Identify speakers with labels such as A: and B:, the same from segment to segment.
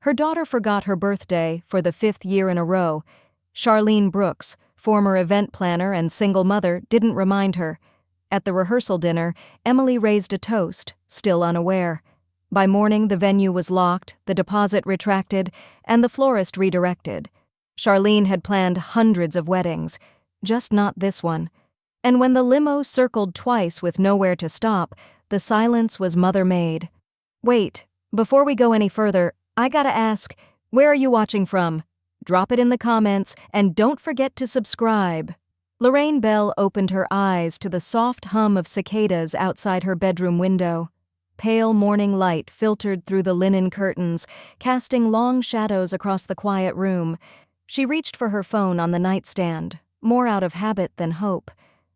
A: Her daughter forgot her birthday for the 5th year in a row. Charlene Brooks, former event planner and single mother, didn't remind her. At the rehearsal dinner, Emily raised a toast, still unaware. By morning, the venue was locked, the deposit retracted, and the florist redirected. Charlene had planned hundreds of weddings, just not this one. And when the limo circled twice with nowhere to stop, the silence was mother-made. Wait, before we go any further, I gotta ask, where are you watching from? Drop it in the comments, and don't forget to subscribe. Lorraine Bell opened her eyes to the soft hum of cicadas outside her bedroom window. Pale morning light filtered through the linen curtains, casting long shadows across the quiet room. She reached for her phone on the nightstand, more out of habit than hope.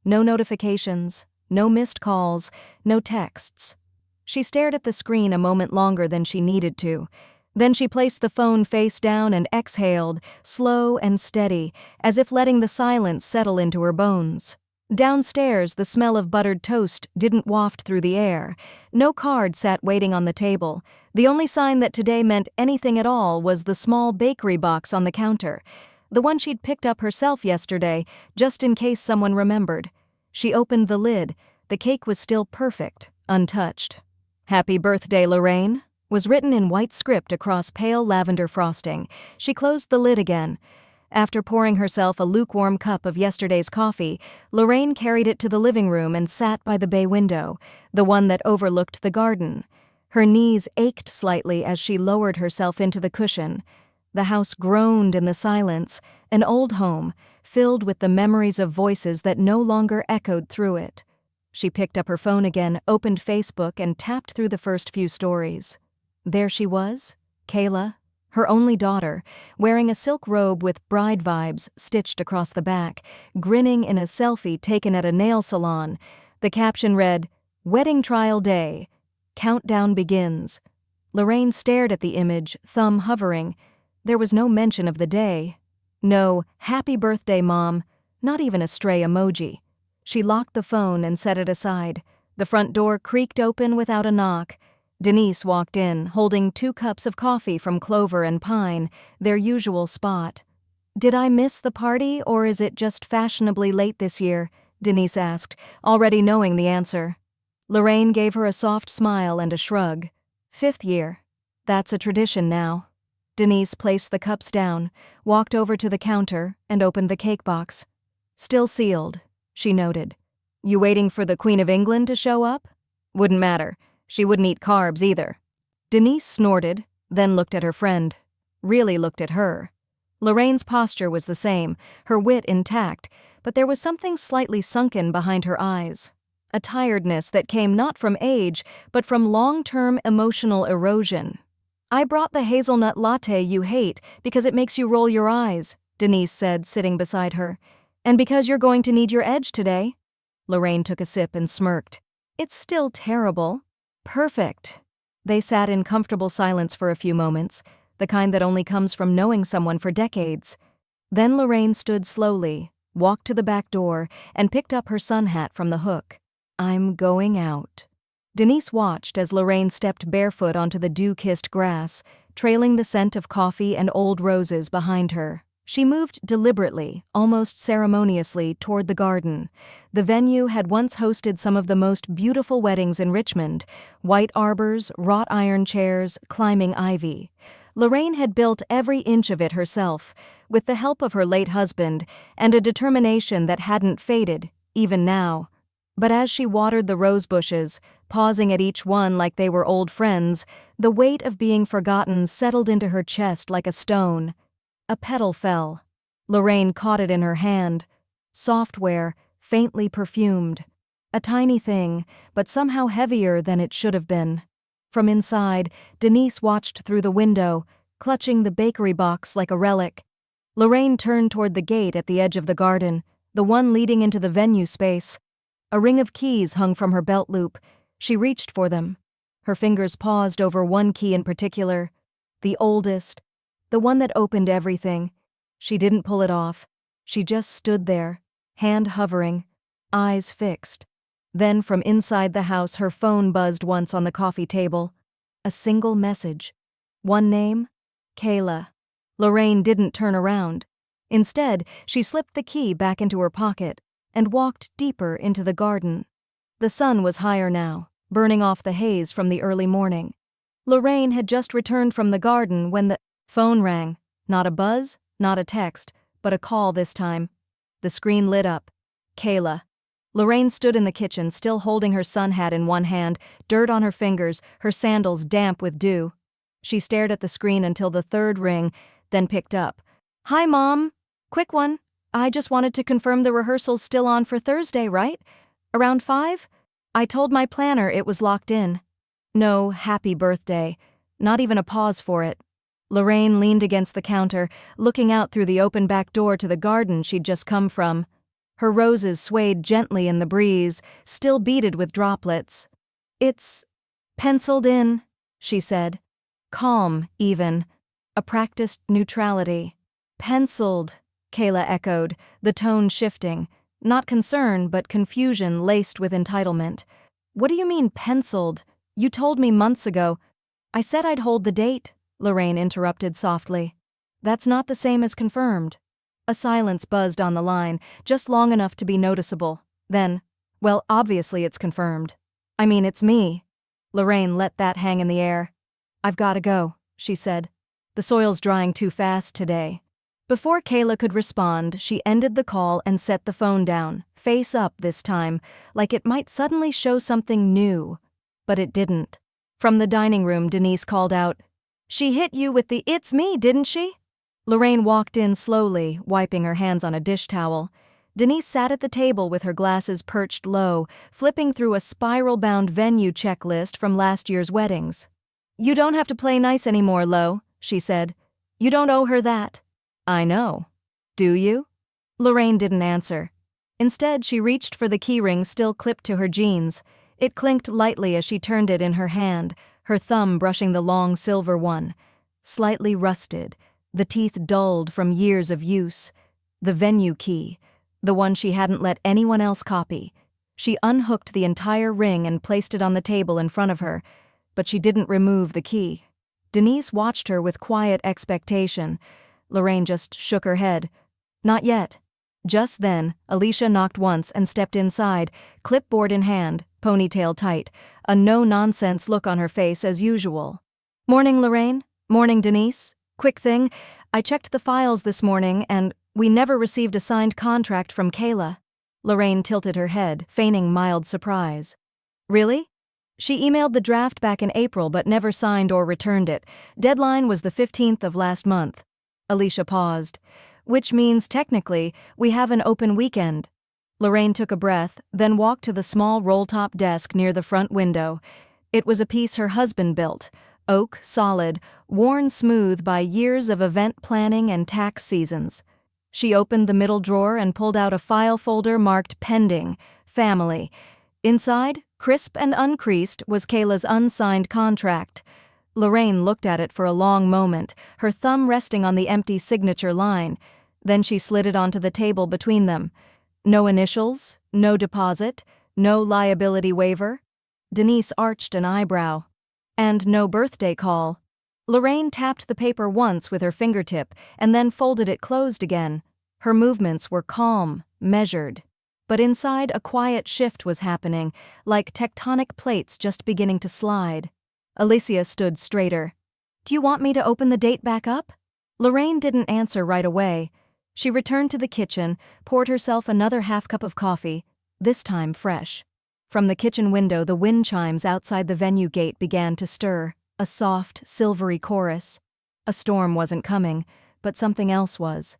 A: No notifications, no missed calls, no texts. She stared at the screen a moment longer than she needed to. Then she placed the phone face down and exhaled, slow and steady, as if letting the silence settle into her bones. Downstairs, the smell of buttered toast didn't waft through the air. No card sat waiting on the table. The only sign that today meant anything at all was the small bakery box on the counter, the one she'd picked up herself yesterday, just in case someone remembered. She opened the lid. The cake was still perfect, untouched. "Happy birthday, Lorraine," was written in white script across pale lavender frosting. She closed the lid again. After pouring herself a lukewarm cup of yesterday's coffee, Lorraine carried it to the living room and sat by the bay window, the one that overlooked the garden. Her knees ached slightly as she lowered herself into the cushion. The house groaned in the silence, an old home, filled with the memories of voices that no longer echoed through it. She picked up her phone again, opened Facebook, and tapped through the first few stories. There she was, Kayla, her only daughter, wearing a silk robe with bride vibes stitched across the back, grinning in a selfie taken at a nail salon. The caption read, "Wedding Trial Day. Countdown begins." Lorraine stared at the image, thumb hovering. There was no mention of the day. No, "Happy birthday, Mom," not even a stray emoji. She locked the phone and set it aside. The front door creaked open without a knock. Denise walked in, holding 2 cups of coffee from Clover and Pine, their usual spot. "Did I miss the party, or is it just fashionably late this year?" Denise asked, already knowing the answer. Lorraine gave her a soft smile and a shrug. "5th year. That's a tradition now." Denise placed the cups down, walked over to the counter, and opened the cake box. "Still sealed," she noted. "You waiting for the Queen of England to show up?" "Wouldn't matter. She wouldn't eat carbs either." Denise snorted, then looked at her friend. Really looked at her. Lorraine's posture was the same, her wit intact, but there was something slightly sunken behind her eyes. A tiredness that came not from age, but from long-term emotional erosion. "I brought the hazelnut latte you hate because it makes you roll your eyes," Denise said, sitting beside her. "And because you're going to need your edge today." Lorraine took a sip and smirked. "It's still terrible." "Perfect." They sat in comfortable silence for a few moments, the kind that only comes from knowing someone for decades. Then Lorraine stood slowly, walked to the back door, and picked up her sun hat from the hook. "I'm going out." Denise watched as Lorraine stepped barefoot onto the dew-kissed grass, trailing the scent of coffee and old roses behind her. She moved deliberately, almost ceremoniously, toward the garden. The venue had once hosted some of the most beautiful weddings in Richmond: white arbors, wrought iron chairs, climbing ivy. Lorraine had built every inch of it herself, with the help of her late husband, and a determination that hadn't faded, even now. But as she watered the rose bushes, pausing at each one like they were old friends, the weight of being forgotten settled into her chest like a stone. A petal fell. Lorraine caught it in her hand. Software, faintly perfumed. A tiny thing, but somehow heavier than it should have been. From inside, Denise watched through the window, clutching the bakery box like a relic. Lorraine turned toward the gate at the edge of the garden, the one leading into the venue space. A ring of keys hung from her belt loop. She reached for them. Her fingers paused over one key in particular, the oldest, the one that opened everything. She didn't pull it off. She just stood there, hand hovering, eyes fixed. Then from inside the house her phone buzzed once on the coffee table. A single message. One name, Kayla. Lorraine didn't turn around. Instead, she slipped the key back into her pocket and walked deeper into the garden. The sun was higher now, burning off the haze from the early morning. Lorraine had just returned from the garden when the phone rang. Not a buzz, not a text, but a call this time. The screen lit up. Kayla. Lorraine stood in the kitchen, still holding her sun hat in one hand, dirt on her fingers, her sandals damp with dew. She stared at the screen until the third ring, then picked up. "Hi, Mom. Quick one. I just wanted to confirm the rehearsal's still on for Thursday, right? Around 5? I told my planner it was locked in." No happy birthday. Not even a pause for it. Lorraine leaned against the counter, looking out through the open back door to the garden she'd just come from. Her roses swayed gently in the breeze, still beaded with droplets. "It's penciled in," she said. Calm, even. A practiced neutrality. "Penciled," Kayla echoed, the tone shifting. Not concern, but confusion laced with entitlement. "What do you mean, penciled? You told me months ago." "I said I'd hold the date," Lorraine interrupted softly. "That's not the same as confirmed." A silence buzzed on the line, just long enough to be noticeable. Then, "Well, obviously it's confirmed. I mean, it's me." Lorraine let that hang in the air. "I've gotta go," she said. "The soil's drying too fast today." Before Kayla could respond, she ended the call and set the phone down, face up this time, like it might suddenly show something new. But it didn't. From the dining room, Denise called out, "She hit you with the 'it's me,' didn't she?" Lorraine walked in slowly, wiping her hands on a dish towel. Denise sat at the table with her glasses perched low, flipping through a spiral-bound venue checklist from last year's weddings. "You don't have to play nice anymore, Lo," she said. "You don't owe her that." "I know. Do you?" Lorraine didn't answer. Instead, she reached for the keyring still clipped to her jeans. It clinked lightly as she turned it in her hand, her thumb brushing the long silver one. Slightly rusted, the teeth dulled from years of use. The venue key, the one she hadn't let anyone else copy. She unhooked the entire ring and placed it on the table in front of her, but she didn't remove the key. Denise watched her with quiet expectation. Lorraine just shook her head. "Not yet." Just then, Alicia knocked once and stepped inside, clipboard in hand, ponytail tight, a no-nonsense look on her face as usual. "Morning, Lorraine. Morning, Denise. Quick thing, I checked the files this morning and we never received a signed contract from Kayla." Lorraine tilted her head, feigning mild surprise. "Really?" "She emailed the draft back in April but never signed or returned it. Deadline was the 15th of last month." Alicia paused. "Which means, technically, we have an open weekend." Lorraine took a breath, then walked to the small roll-top desk near the front window. It was a piece her husband built, oak, solid, worn smooth by years of event planning and tax seasons. She opened the middle drawer and pulled out a file folder marked Pending, Family. Inside, crisp and uncreased, was Kayla's unsigned contract. Lorraine looked at it for a long moment, her thumb resting on the empty signature line. Then she slid it onto the table between them. No initials, no deposit, no liability waiver. Denise arched an eyebrow. And no birthday call. Lorraine tapped the paper once with her fingertip and then folded it closed again. Her movements were calm, measured. But inside, a quiet shift was happening, like tectonic plates just beginning to slide. Alicia stood straighter. "Do you want me to open the date back up?" Lorraine didn't answer right away. She returned to the kitchen, poured herself another half cup of coffee, this time fresh. From the kitchen window, the wind chimes outside the venue gate began to stir, a soft, silvery chorus. A storm wasn't coming, but something else was.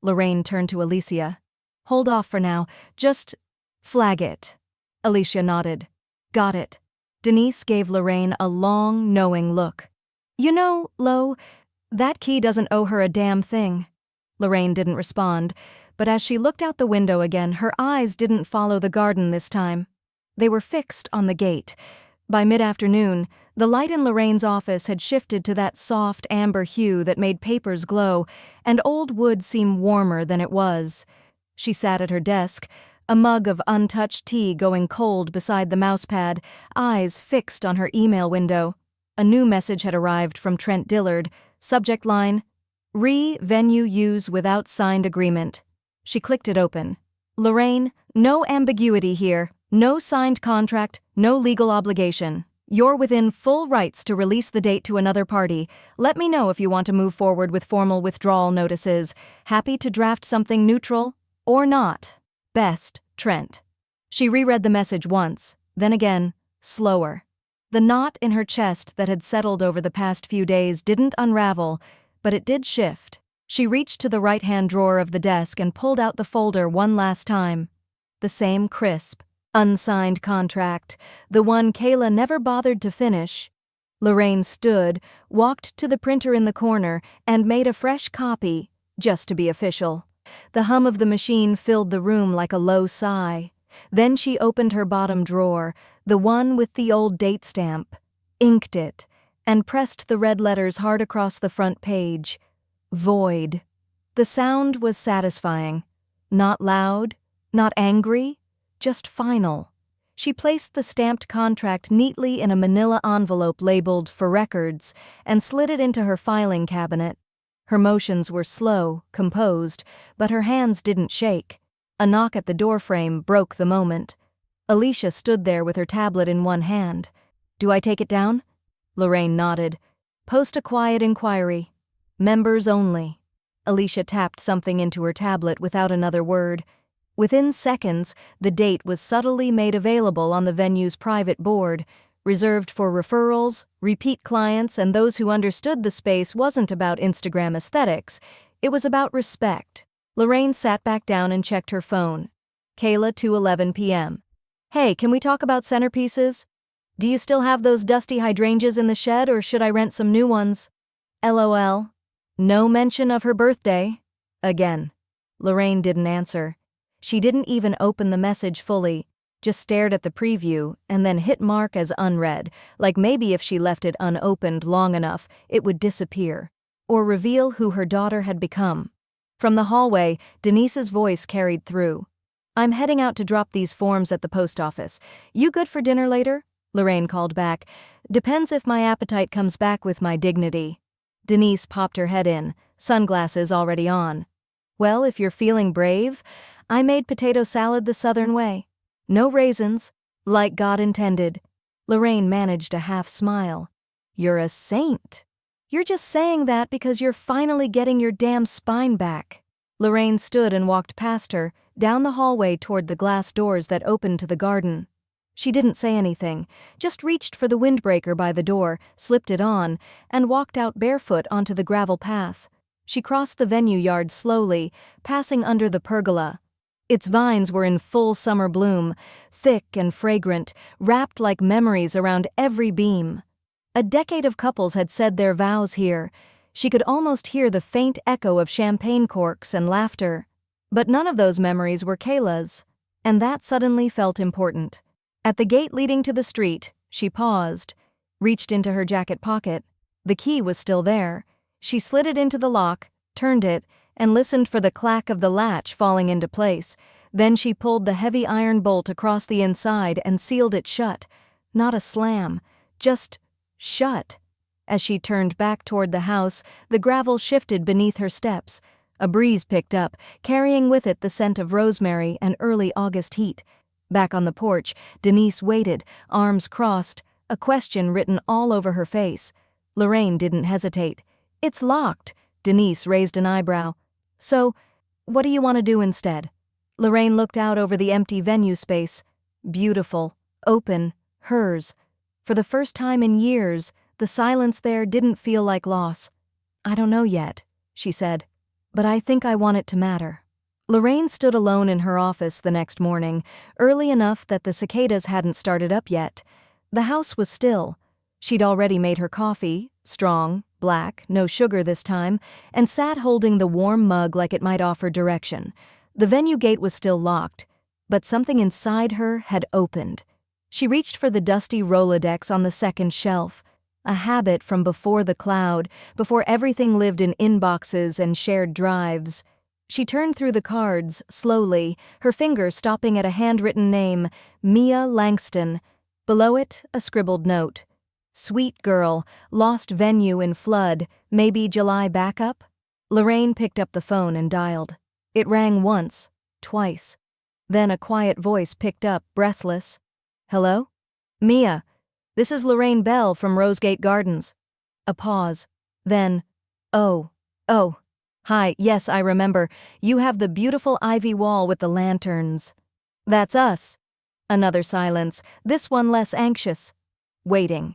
A: Lorraine turned to Alicia. "Hold off for now, just flag it." Alicia nodded. "Got it." Denise gave Lorraine a long, knowing look. "You know, Lo, that key doesn't owe her a damn thing." Lorraine didn't respond, but as she looked out the window again, her eyes didn't follow the garden this time. They were fixed on the gate. By mid-afternoon, the light in Lorraine's office had shifted to that soft amber hue that made papers glow, and old wood seem warmer than it was. She sat at her desk, a mug of untouched tea going cold beside the mousepad, eyes fixed on her email window. A new message had arrived from Trent Dillard. Subject line: Venue use without signed agreement. She clicked it open. Lorraine, no ambiguity here. No signed contract, no legal obligation. You're within full rights to release the date to another party. Let me know if you want to move forward with formal withdrawal notices. Happy to draft something neutral or not. Best, Trent. She reread the message once, then again, slower. The knot in her chest that had settled over the past few days didn't unravel, but it did shift. She reached to the right-hand drawer of the desk and pulled out the folder one last time. The same crisp, unsigned contract, the one Kayla never bothered to finish. Lorraine stood, walked to the printer in the corner, and made a fresh copy, just to be official. The hum of the machine filled the room like a low sigh. Then she opened her bottom drawer, the one with the old date stamp, inked it, and pressed the red letters hard across the front page. Void. The sound was satisfying. Not loud, not angry, just final. She placed the stamped contract neatly in a manila envelope labeled "For Records" and slid it into her filing cabinet. Her motions were slow, composed, but her hands didn't shake. A knock at the doorframe broke the moment. Alicia stood there with her tablet in one hand. "Do I take it down?" Lorraine nodded. "Post a quiet inquiry. Members only." Alicia tapped something into her tablet without another word. Within seconds, the date was subtly made available on the venue's private board, reserved for referrals, repeat clients, and those who understood the space wasn't about Instagram aesthetics, it was about respect. Lorraine sat back down and checked her phone. Kayla, 2:11 p.m. "Hey, can we talk about centerpieces? Do you still have those dusty hydrangeas in the shed, or should I rent some new ones? LOL. No mention of her birthday. Again." Lorraine didn't answer. She didn't even open the message fully, just stared at the preview and then hit mark as unread, like maybe if she left it unopened long enough, it would disappear, or reveal who her daughter had become. From the hallway, Denise's voice carried through. "I'm heading out to drop these forms at the post office. You good for dinner later?" Lorraine called back. "Depends if my appetite comes back with my dignity." Denise popped her head in, sunglasses already on. "Well, if you're feeling brave, I made potato salad the Southern way. No raisins, like God intended." Lorraine managed a half smile. "You're a saint. You're just saying that because you're finally getting your damn spine back." Lorraine stood and walked past her, down the hallway toward the glass doors that opened to the garden. She didn't say anything, just reached for the windbreaker by the door, slipped it on, and walked out barefoot onto the gravel path. She crossed the venue yard slowly, passing under the pergola. Its vines were in full summer bloom, thick and fragrant, wrapped like memories around every beam. A decade of couples had said their vows here. She could almost hear the faint echo of champagne corks and laughter. But none of those memories were Kayla's, and that suddenly felt important. At the gate leading to the street, she paused, reached into her jacket pocket. The key was still there. She slid it into the lock, turned it, and listened for the clack of the latch falling into place. Then she pulled the heavy iron bolt across the inside and sealed it shut. Not a slam, just shut. As she turned back toward the house, the gravel shifted beneath her steps. A breeze picked up, carrying with it the scent of rosemary and early August heat. Back on the porch, Denise waited, arms crossed, a question written all over her face. Lorraine didn't hesitate. "It's locked." Denise raised an eyebrow. "So, what do you want to do instead?" Lorraine looked out over the empty venue space. Beautiful, open, hers. For the first time in years, the silence there didn't feel like loss. "I don't know yet," she said, "but I think I want it to matter." Lorraine stood alone in her office the next morning, early enough that the cicadas hadn't started up yet. The house was still. She'd already made her coffee, strong, black, no sugar this time, and sat holding the warm mug like it might offer direction. The venue gate was still locked, but something inside her had opened. She reached for the dusty Rolodex on the second shelf, a habit from before the cloud, before everything lived in inboxes and shared drives. She turned through the cards, slowly, her finger stopping at a handwritten name, Mia Langston. Below it, a scribbled note. Sweet girl, lost venue in flood, maybe July backup? Lorraine picked up the phone and dialed. It rang once, twice. Then a quiet voice picked up, breathless. Hello? Mia, this is Lorraine Bell from Rosegate Gardens. A pause. Then, oh. Hi, yes, I remember. You have the beautiful ivy wall with the lanterns. That's us. Another silence, this one less anxious. Waiting.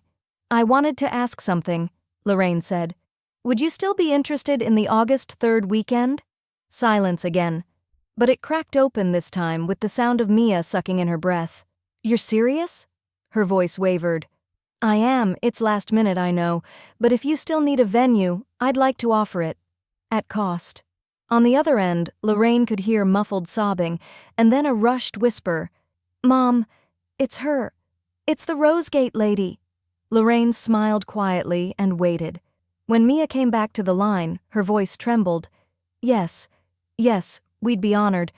A: I wanted to ask something, Lorraine said. Would you still be interested in the August 3rd weekend? Silence again. But it cracked open this time with the sound of Mia sucking in her breath. You're serious? Her voice wavered. I am, it's last minute, I know, but if you still need a venue, I'd like to offer it. At cost. On the other end, Lorraine could hear muffled sobbing, and then a rushed whisper. Mom, it's her. It's the Rosegate lady. Lorraine smiled quietly and waited. When Mia came back to the line, her voice trembled. Yes, we'd be honored.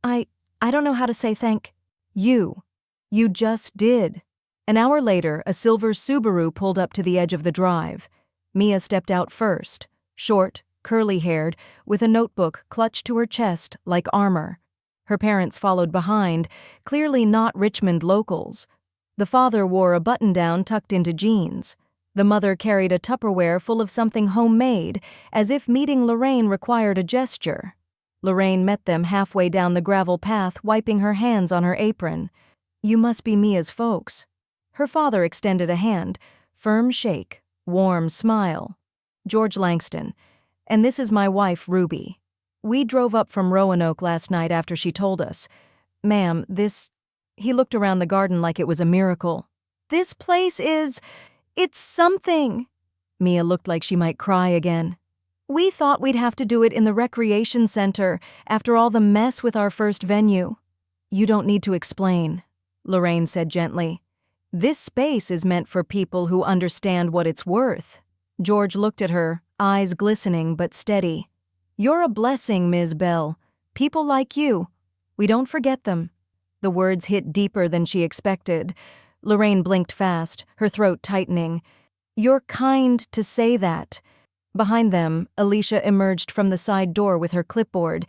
A: I don't know how to say thank you. You just did. An hour later, a silver Subaru pulled up to the edge of the drive. Mia stepped out first, short, curly-haired, with a notebook clutched to her chest like armor. Her parents followed behind, clearly not Richmond locals. The father wore a button-down tucked into jeans. The mother carried a Tupperware full of something homemade, as if meeting Lorraine required a gesture. Lorraine met them halfway down the gravel path, wiping her hands on her apron. You must be Mia's folks. Her father extended a hand, firm shake, warm smile. George Langston. And this is my wife, Ruby. We drove up from Roanoke last night after she told us. Ma'am, this... He looked around the garden like it was a miracle. This place is... It's something. Mia looked like she might cry again. We thought we'd have to do it in the recreation center after all the mess with our first venue. You don't need to explain, Lorraine said gently. This space is meant for people who understand what it's worth. George looked at her, eyes glistening but steady. You're a blessing, Ms. Bell. People like you. We don't forget them. The words hit deeper than she expected. Lorraine blinked fast, her throat tightening. You're kind to say that. Behind them, Alicia emerged from the side door with her clipboard.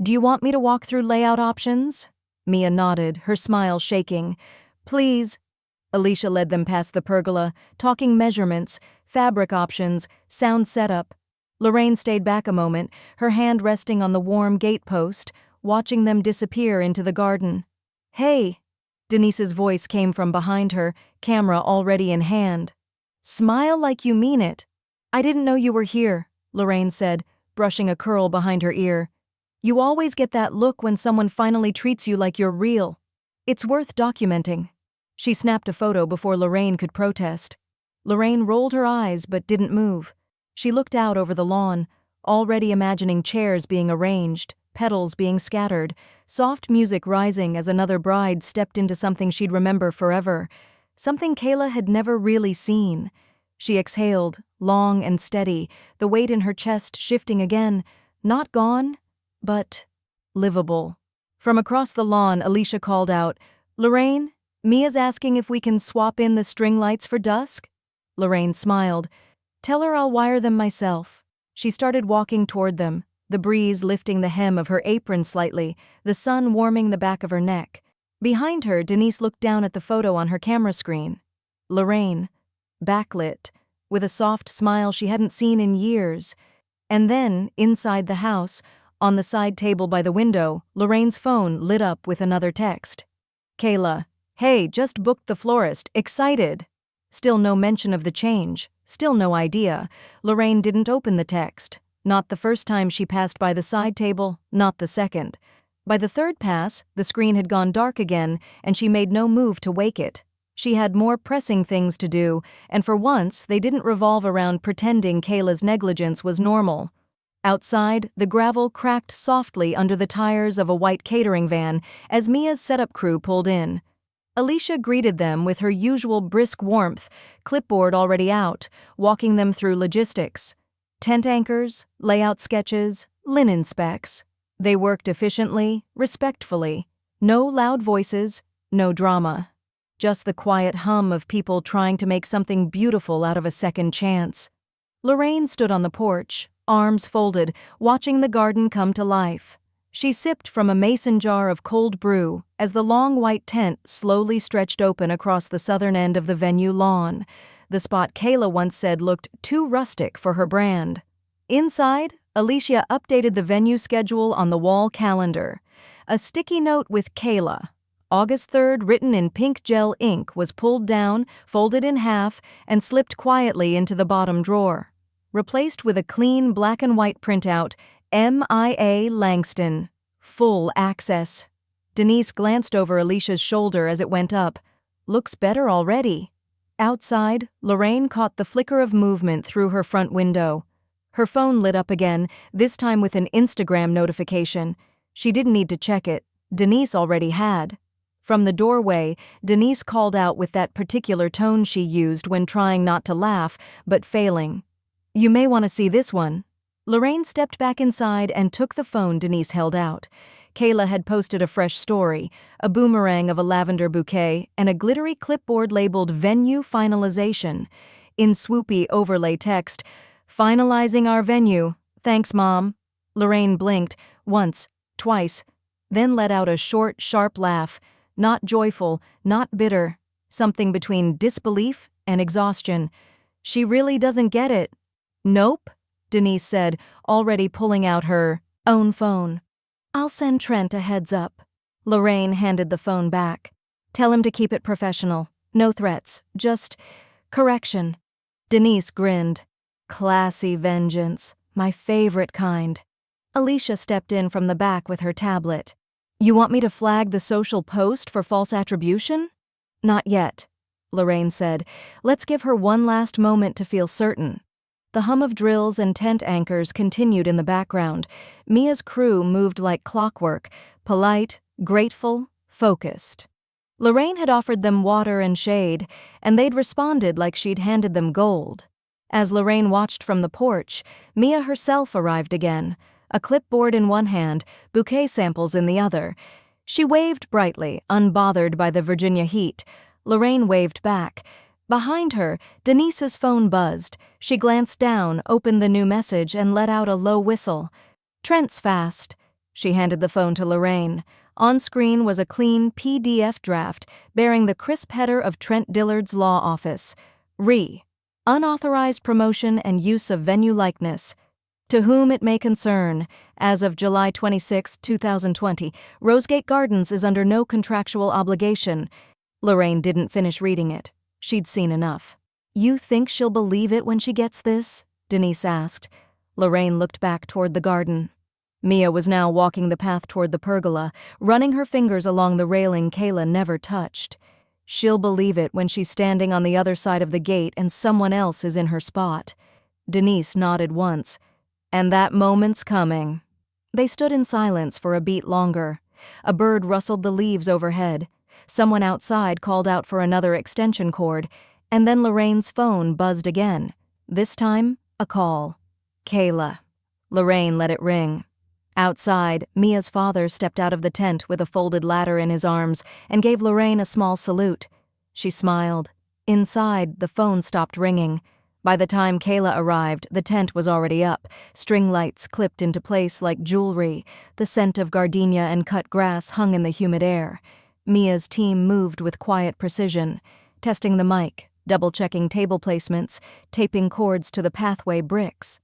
A: Do you want me to walk through layout options? Mia nodded, her smile shaking. Please. Alicia led them past the pergola, talking measurements, fabric options, sound setup. Lorraine stayed back a moment, her hand resting on the warm gatepost, watching them disappear into the garden. Hey! Denise's voice came from behind her, camera already in hand. Smile like you mean it. I didn't know you were here, Lorraine said, brushing a curl behind her ear. You always get that look when someone finally treats you like you're real. It's worth documenting. She snapped a photo before Lorraine could protest. Lorraine rolled her eyes but didn't move. She looked out over the lawn, already imagining chairs being arranged, petals being scattered, soft music rising as another bride stepped into something she'd remember forever, something Kayla had never really seen. She exhaled, long and steady, the weight in her chest shifting again, not gone, but livable. From across the lawn, Alicia called out, Lorraine, Mia's asking if we can swap in the string lights for dusk? Lorraine smiled. Tell her I'll wire them myself. She started walking toward them, the breeze lifting the hem of her apron slightly, the sun warming the back of her neck. Behind her, Denise looked down at the photo on her camera screen. Lorraine, backlit, with a soft smile she hadn't seen in years. And then, inside the house, on the side table by the window, Lorraine's phone lit up with another text. Kayla, hey, just booked the florist, excited. Still no mention of the change, still no idea. Lorraine didn't open the text. Not the first time she passed by the side table, not the second. By the third pass, the screen had gone dark again, and she made no move to wake it. She had more pressing things to do, and for once they didn't revolve around pretending Kayla's negligence was normal. Outside, the gravel cracked softly under the tires of a white catering van as Mia's setup crew pulled in. Alicia greeted them with her usual brisk warmth, clipboard already out, walking them through logistics. Tent anchors, layout sketches, linen specs. They worked efficiently, respectfully. No loud voices, no drama. just the quiet hum of people trying to make something beautiful out of a second chance. Lorraine stood on the porch, arms folded, watching the garden come to life. She sipped from a mason jar of cold brew as the long white tent slowly stretched open across the southern end of the venue lawn, the spot Kayla once said looked too rustic for her brand. Inside, Alicia updated the venue schedule on the wall calendar. A sticky note with Kayla, August 3rd, written in pink gel ink, was pulled down, folded in half, and slipped quietly into the bottom drawer. Replaced with a clean black and white printout, M.I.A. Langston. Full access. Denise glanced over Alicia's shoulder as it went up. Looks better already. Outside, Lorraine caught the flicker of movement through her front window. Her phone lit up again, this time with an Instagram notification. She didn't need to check it. Denise already had. From the doorway, Denise called out with that particular tone she used when trying not to laugh, but failing. "You may want to see this one." Lorraine stepped back inside and took the phone Denise held out. Kayla had posted a fresh story, a boomerang of a lavender bouquet and a glittery clipboard labeled Venue Finalization. In swoopy overlay text, "Finalizing our venue. Thanks, Mom." Lorraine blinked, once, twice, then let out a short, sharp laugh. Not joyful, not bitter, something between disbelief and exhaustion. She really doesn't get it. "Nope," Denise said, already pulling out her own phone. "I'll send Trent a heads up." Lorraine handed the phone back. "Tell him to keep it professional. No threats, just correction." Denise grinned. "Classy vengeance. My favorite kind." Alicia stepped in from the back with her tablet. "You want me to flag the social post for false attribution?" "Not yet," Lorraine said. "Let's give her one last moment to feel certain." The hum of drills and tent anchors continued in the background. Mia's crew moved like clockwork, polite, grateful, focused. Lorraine had offered them water and shade, and they'd responded like she'd handed them gold. As Lorraine watched from the porch, Mia herself arrived again, a clipboard in one hand, bouquet samples in the other. She waved brightly, unbothered by the Virginia heat. Lorraine waved back. Behind her, Denise's phone buzzed. She glanced down, opened the new message, and let out a low whistle. "Trent's fast." She handed the phone to Lorraine. On screen was a clean PDF draft bearing the crisp header of Trent Dillard's law office. Unauthorized promotion and use of venue likeness. To whom it may concern, as of July 26, 2020, Rosegate Gardens is under no contractual obligation. Lorraine didn't finish reading it. She'd seen enough. "You think she'll believe it when she gets this?" Denise asked. Lorraine looked back toward the garden. Mia was now walking the path toward the pergola, running her fingers along the railing Kayla never touched. "She'll believe it when she's standing on the other side of the gate and someone else is in her spot." Denise nodded once. "And that moment's coming." They stood in silence for a beat longer. A bird rustled the leaves overhead. Someone outside called out for another extension cord, and then Lorraine's phone buzzed again. This time, a call. "Kayla." Lorraine let it ring. Outside, Mia's father stepped out of the tent with a folded ladder in his arms and gave Lorraine a small salute. She smiled. Inside, the phone stopped ringing. By the time Kayla arrived, the tent was already up, string lights clipped into place like jewelry. The scent of gardenia and cut grass hung in the humid air. Mia's team moved with quiet precision, testing the mic, double-checking table placements, taping cords to the pathway bricks.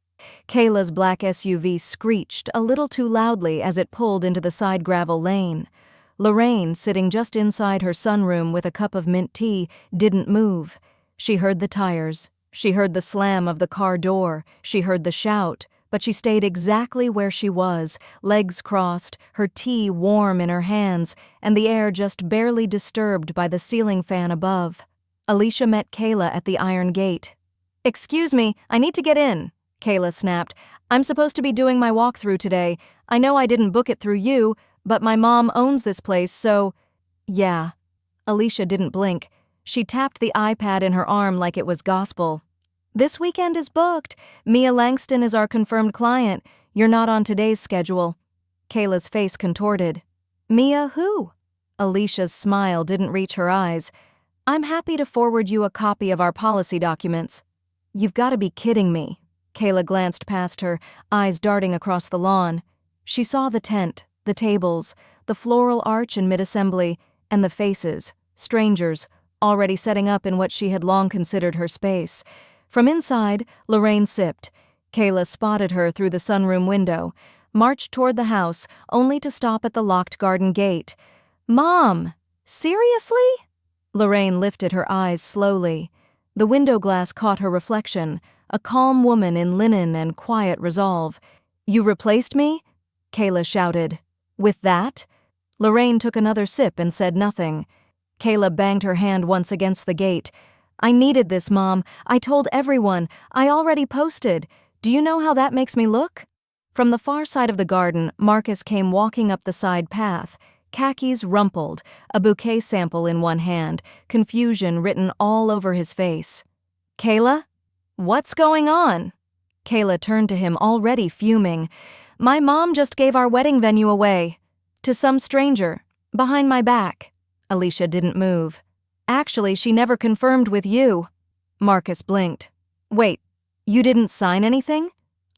A: Kayla's black SUV screeched a little too loudly as it pulled into the side gravel lane. Lorraine, sitting just inside her sunroom with a cup of mint tea, didn't move. She heard the tires. She heard the slam of the car door. She heard the shout, but she stayed exactly where she was, legs crossed, her tea warm in her hands, and the air just barely disturbed by the ceiling fan above. Alicia met Kayla at the iron gate. "Excuse me, I need to get in," Kayla snapped. "I'm supposed to be doing my walkthrough today. I know I didn't book it through you, but my mom owns this place, so—" "Yeah." Alicia didn't blink. She tapped the iPad in her arm like it was gospel. "This weekend is booked. Mia Langston is our confirmed client. You're not on today's schedule." Kayla's face contorted. "Mia who?" Alicia's smile didn't reach her eyes. I'm happy to forward you a copy of our policy documents. You've got to be kidding me. Kayla glanced past her, eyes darting across the lawn. She saw the tent, the tables, the floral arch in mid-assembly, and the faces, strangers, already setting up in what she had long considered her space. From inside, Lorraine sipped. Kayla spotted her through the sunroom window, marched toward the house, only to stop at the locked garden gate. "Mom! Seriously?" Lorraine lifted her eyes slowly. The window glass caught her reflection, a calm woman in linen and quiet resolve. "You replaced me?" Kayla shouted. "With that?" Lorraine took another sip and said nothing. Kayla banged her hand once against the gate. "I needed this, Mom. I told everyone. I already posted. Do you know how that makes me look?" From the far side of the garden, Marcus came walking up the side path, khakis rumpled, a bouquet sample in one hand, confusion written all over his face. "Kayla? What's going on?" Kayla turned to him, already fuming. "My mom just gave our wedding venue away. To some stranger. Behind my back." Alicia didn't move. "Actually, she never confirmed with you." Marcus blinked. "Wait, you didn't sign anything?"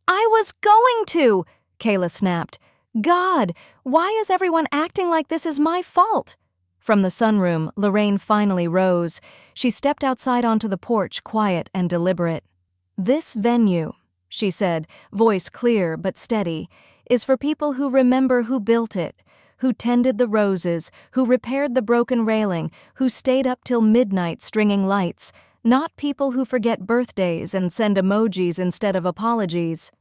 A: "I was going to!" Kayla snapped. "God, why is everyone acting like this is my fault?" From the sunroom, Lorraine finally rose. She stepped outside onto the porch, quiet and deliberate. "This venue," she said, voice clear but steady, "is for people who remember who built it, who tended the roses, who repaired the broken railing, who stayed up till midnight stringing lights, not people who forget birthdays and send emojis instead of apologies."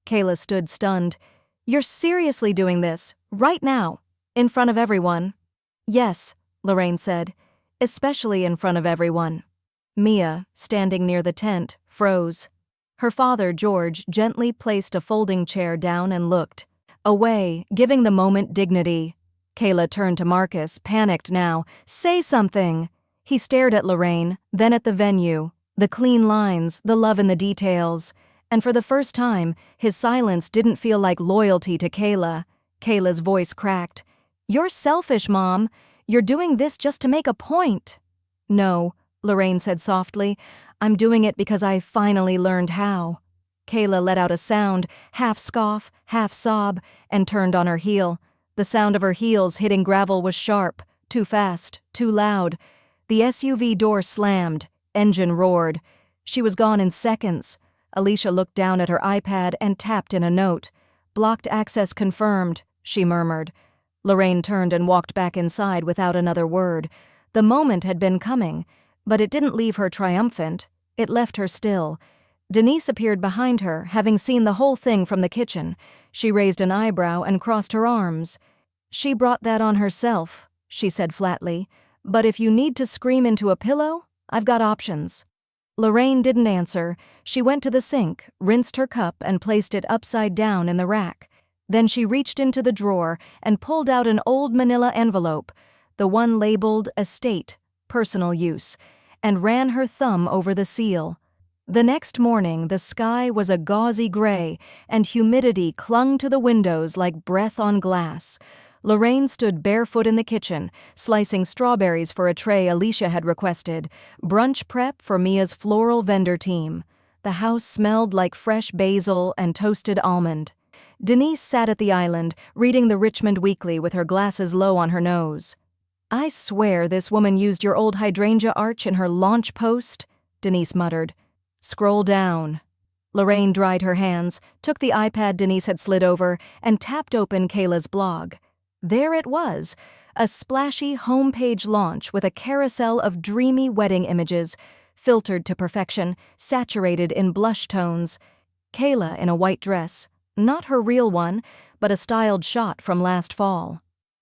A: Kayla stood stunned. "You're seriously doing this, right now, in front of everyone?" "Yes," Lorraine said, "especially in front of everyone." Mia, standing near the tent, froze. Her father, George, gently placed a folding chair down and looked away, giving the moment dignity. Kayla turned to Marcus, panicked now. "Say something!" He stared at Lorraine, then at the venue, the clean lines, the love in the details. And for the first time, his silence didn't feel like loyalty to Kayla. Kayla's voice cracked. "You're selfish, Mom. You're doing this just to make a point." "No," Lorraine said softly. "I'm doing it because I finally learned how." Kayla let out a sound, half scoff, half sob, and turned on her heel. The sound of her heels hitting gravel was sharp, too fast, too loud. The SUV door slammed, engine roared. She was gone in seconds. Alicia looked down at her iPad and tapped in a note. "Blocked access confirmed," she murmured. Lorraine turned and walked back inside without another word. The moment had been coming, but it didn't leave her triumphant. It left her still. Denise appeared behind her, having seen the whole thing from the kitchen. She raised an eyebrow and crossed her arms. "She brought that on herself," she said flatly. "But if you need to scream into a pillow, I've got options." Lorraine didn't answer. She went to the sink, rinsed her cup, and placed it upside down in the rack. Then she reached into the drawer and pulled out an old manila envelope, the one labeled Estate, Personal Use, and ran her thumb over the seal. The next morning, the sky was a gauzy gray, and humidity clung to the windows like breath on glass. Lorraine stood barefoot in the kitchen, slicing strawberries for a tray Alicia had requested, brunch prep for Mia's floral vendor team. The house smelled like fresh basil and toasted almond. Denise sat at the island, reading the Richmond Weekly with her glasses low on her nose. "I swear this woman used your old hydrangea arch in her launch post," Denise muttered. "Scroll down." Lorraine dried her hands, took the iPad Denise had slid over, and tapped open Kayla's blog. There it was, a splashy homepage launch with a carousel of dreamy wedding images, filtered to perfection, saturated in blush tones. Kayla in a white dress, not her real one, but a styled shot from last fall.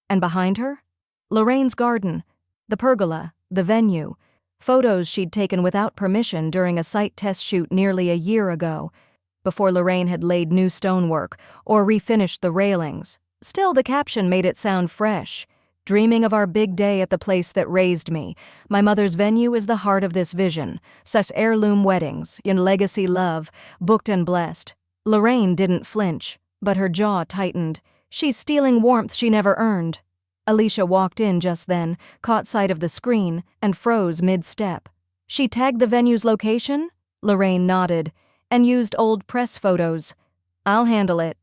A: And behind her? Lorraine's garden, the pergola, the venue, photos she'd taken without permission during a site test shoot nearly a year ago, before Lorraine had laid new stonework or refinished the railings. Still, the caption made it sound fresh. "Dreaming of our big day at the place that raised me. My mother's venue is the heart of this vision. Such heirloom weddings, in legacy love, booked and blessed." Lorraine didn't flinch, but her jaw tightened. She's stealing warmth she never earned. Alicia walked in just then, caught sight of the screen, and froze mid-step. She tagged the venue's location? Lorraine nodded, and used old press photos. I'll handle it.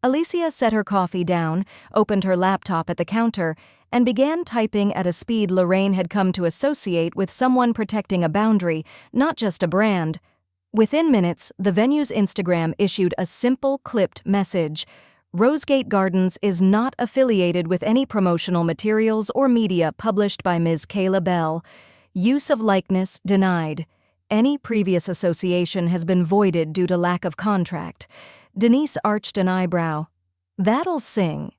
A: Alicia set her coffee down, opened her laptop at the counter, and began typing at a speed Lorraine had come to associate with someone protecting a boundary, not just a brand. Within minutes, the venue's Instagram issued a simple, clipped message. Rosegate Gardens is not affiliated with any promotional materials or media published by Ms. Kayla Bell. Use of likeness denied. Any previous association has been voided due to lack of contract. Denise arched an eyebrow. That'll sing.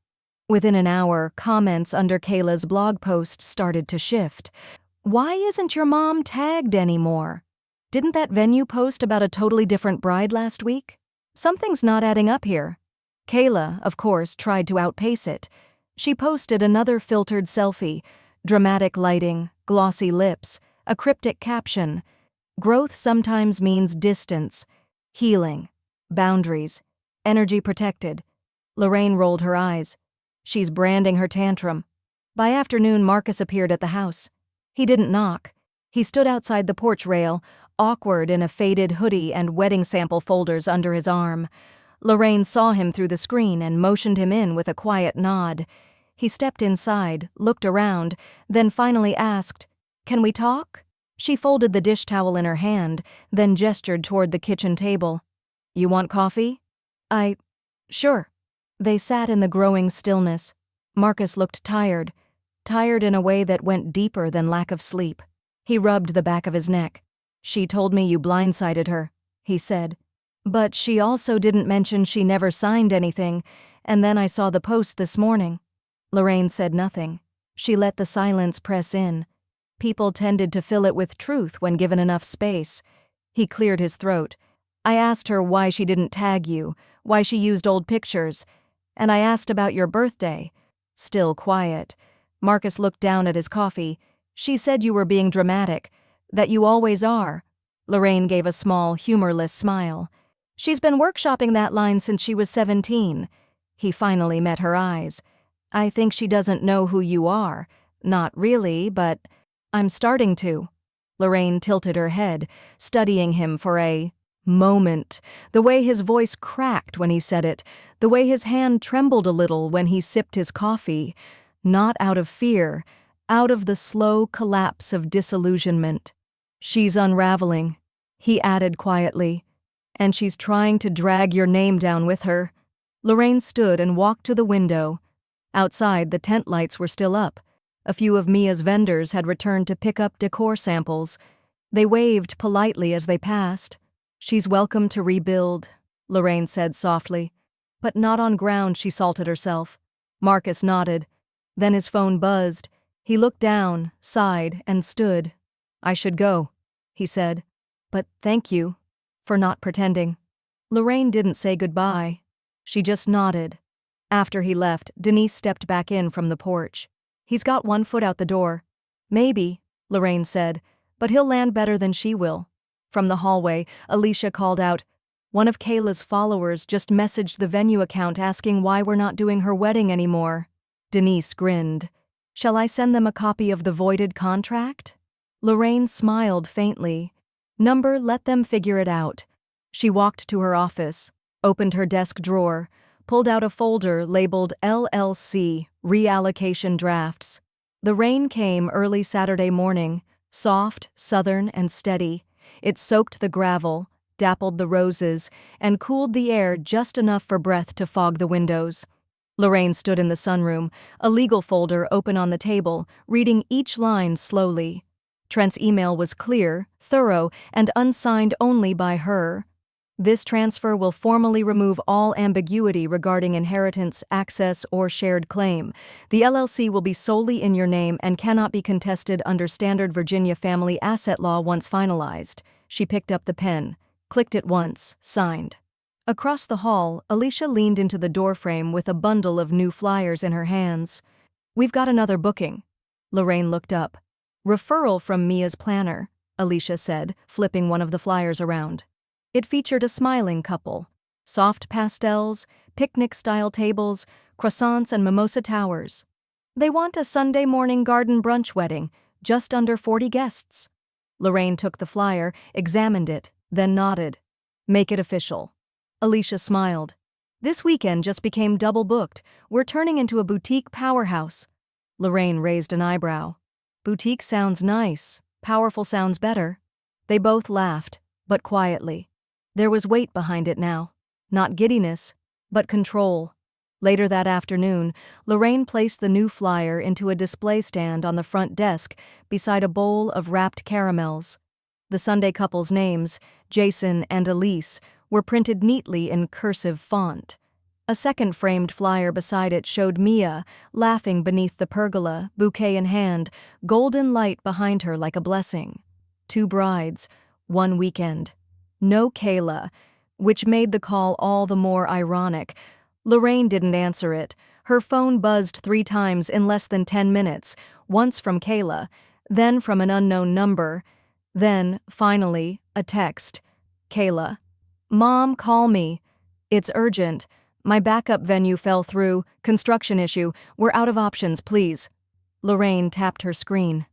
A: Within an hour, comments under Kayla's blog post started to shift. Why isn't your mom tagged anymore? Didn't that venue post about a totally different bride last week? Something's not adding up here. Kayla, of course, tried to outpace it. She posted another filtered selfie, dramatic lighting, glossy lips, a cryptic caption. Growth sometimes means distance, healing, boundaries, energy protected. Lorraine rolled her eyes. She's branding her tantrum. By afternoon, Marcus appeared at the house. He didn't knock. He stood outside the porch rail, awkward in a faded hoodie and wedding sample folders under his arm. Lorraine saw him through the screen and motioned him in with a quiet nod. He stepped inside, looked around, then finally asked, "Can we talk?" She folded the dish towel in her hand, then gestured toward the kitchen table. "You want coffee?" Sure." They sat in the growing stillness. Marcus looked tired in a way that went deeper than lack of sleep. He rubbed the back of his neck. "She told me you blindsided her," he said. "But she also didn't mention she never signed anything, and then I saw the post this morning." Lorraine said nothing. She let the silence press in. People tended to fill it with truth when given enough space. He cleared his throat. "I asked her why she didn't tag you, why she used old pictures, and I asked about your birthday." Still quiet. Marcus looked down at his coffee. "She said you were being dramatic, that you always are." Lorraine gave a small, humorless smile. "She's been workshopping that line since she was 17. He finally met her eyes. "I think she doesn't know who you are. Not really, but I'm starting to." Lorraine tilted her head, studying him for a moment. The way his voice cracked when he said it, the way his hand trembled a little when he sipped his coffee. Not out of fear, out of the slow collapse of disillusionment. "She's unraveling," he added quietly. "And she's trying to drag your name down with her." Lorraine stood and walked to the window. Outside, the tent lights were still up. A few of Mia's vendors had returned to pick up decor samples. They waved politely as they passed. "She's welcome to rebuild," Lorraine said softly. "But not on ground," she salted herself. Marcus nodded. Then his phone buzzed. He looked down, sighed, and stood. "I should go," he said. "But thank you for not pretending." Lorraine didn't say goodbye. She just nodded. After he left, Denise stepped back in from the porch. "He's got one foot out the door." "Maybe," Lorraine said, "but he'll land better than she will." From the hallway, Alicia called out, "One of Kayla's followers just messaged the venue account asking why we're not doing her wedding anymore." Denise grinned. "Shall I send them a copy of the voided contract?" Lorraine smiled faintly. Let them figure it out." She walked to her office, opened her desk drawer, pulled out a folder labeled LLC Reallocation Drafts. The rain came early Saturday morning, soft, southern, and steady. It soaked the gravel, dappled the roses, and cooled the air just enough for breath to fog the windows. Lorraine stood in the sunroom, a legal folder open on the table, reading each line slowly. Trent's email was clear, thorough, and unsigned only by her. "This transfer will formally remove all ambiguity regarding inheritance, access, or shared claim. The LLC will be solely in your name and cannot be contested under standard Virginia family asset law once finalized." She picked up the pen, clicked it once, signed. Across the hall, Alicia leaned into the doorframe with a bundle of new flyers in her hands. "We've got another booking." Lorraine looked up. "Referral from Mia's planner," Alicia said, flipping one of the flyers around. It featured a smiling couple. Soft pastels, picnic-style tables, croissants, and mimosa towers. They want a Sunday morning garden brunch wedding, just under 40 guests. Lorraine took the flyer, examined it, then nodded. Make it official. Alicia smiled. This weekend just became double booked. We're turning into a boutique powerhouse. Lorraine raised an eyebrow. Boutique sounds nice. Powerful sounds better. They both laughed, but quietly. There was weight behind it now. Not giddiness, but control. Later that afternoon, Lorraine placed the new flyer into a display stand on the front desk beside a bowl of wrapped caramels. The Sunday couple's names, Jason and Elise, were printed neatly in cursive font. A second framed flyer beside it showed Mia, laughing beneath the pergola, bouquet in hand, golden light behind her like a blessing. 2 brides, 1 weekend. No Kayla, which made the call all the more ironic. Lorraine didn't answer it. Her phone buzzed 3 times in less than 10 minutes, once from Kayla, then from an unknown number, then, finally, a text. Kayla. Mom, call me. It's urgent. My backup venue fell through. Construction issue. We're out of options, please. Lorraine tapped her screen.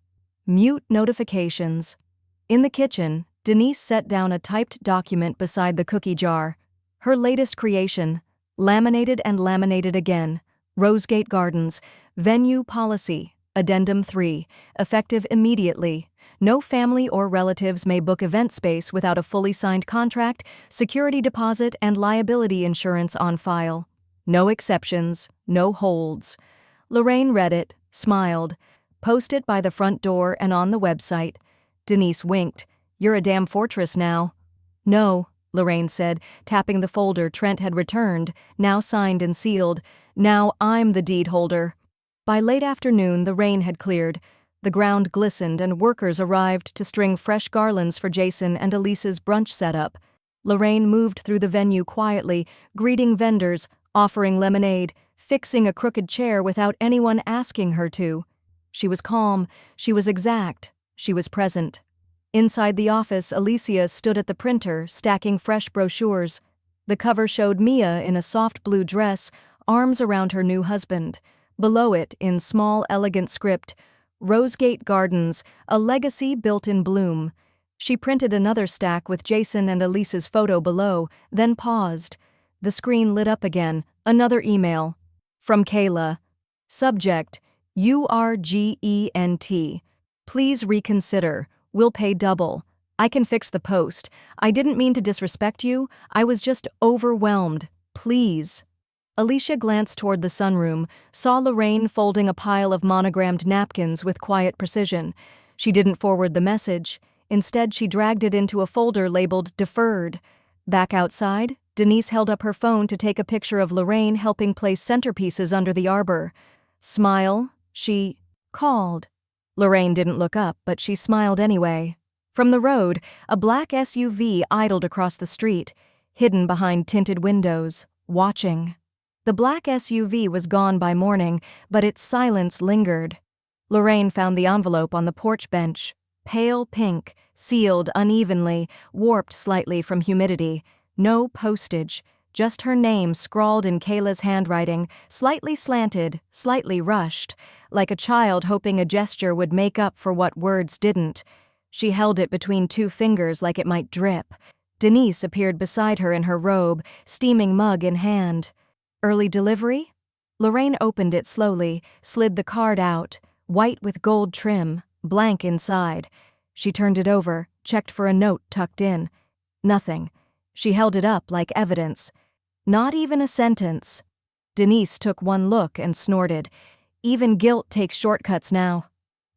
A: Mute notifications. In the kitchen, Denise set down a typed document beside the cookie jar. Her latest creation. Laminated and laminated again. Rosegate Gardens. Venue policy. Addendum 3. Effective immediately. No family or relatives may book event space without a fully signed contract, security deposit, and liability insurance on file. No exceptions, no holds. Lorraine read it, smiled. Post it by the front door and on the website. Denise winked. You're a damn fortress now. No, Lorraine said, tapping the folder Trent had returned, now signed and sealed. Now I'm the deed holder. By late afternoon, the rain had cleared. The ground glistened and workers arrived to string fresh garlands for Jason and Elise's brunch setup. Lorraine moved through the venue quietly, greeting vendors, offering lemonade, fixing a crooked chair without anyone asking her to. She was calm, she was exact, she was present. Inside the office, Alicia stood at the printer, stacking fresh brochures. The cover showed Mia in a soft blue dress, arms around her new husband. Below it, in small, elegant script, Rosegate Gardens, a legacy built in bloom. She printed another stack with Jason and Elise's photo below, then paused. The screen lit up again, another email. From Kayla. Subject, URGENT. Please reconsider. We'll pay double. I can fix the post. I didn't mean to disrespect you. I was just overwhelmed. Please. Alicia glanced toward the sunroom, saw Lorraine folding a pile of monogrammed napkins with quiet precision. She didn't forward the message. Instead, she dragged it into a folder labeled Deferred. Back outside, Denise held up her phone to take a picture of Lorraine helping place centerpieces under the arbor. Smile, she called. Lorraine didn't look up, but she smiled anyway. From the road, a black SUV idled across the street, hidden behind tinted windows, watching. The black SUV was gone by morning, but its silence lingered. Lorraine found the envelope on the porch bench. Pale pink, sealed unevenly, warped slightly from humidity. No postage, just her name scrawled in Kayla's handwriting, slightly slanted, slightly rushed, like a child hoping a gesture would make up for what words didn't. She held it between 2 fingers like it might drip. Denise appeared beside her in her robe, steaming mug in hand. Early delivery? Lorraine opened it slowly, slid the card out, white with gold trim, blank inside. She turned it over, checked for a note tucked in. Nothing. She held it up like evidence. Not even a sentence. Denise took one look and snorted. Even guilt takes shortcuts now.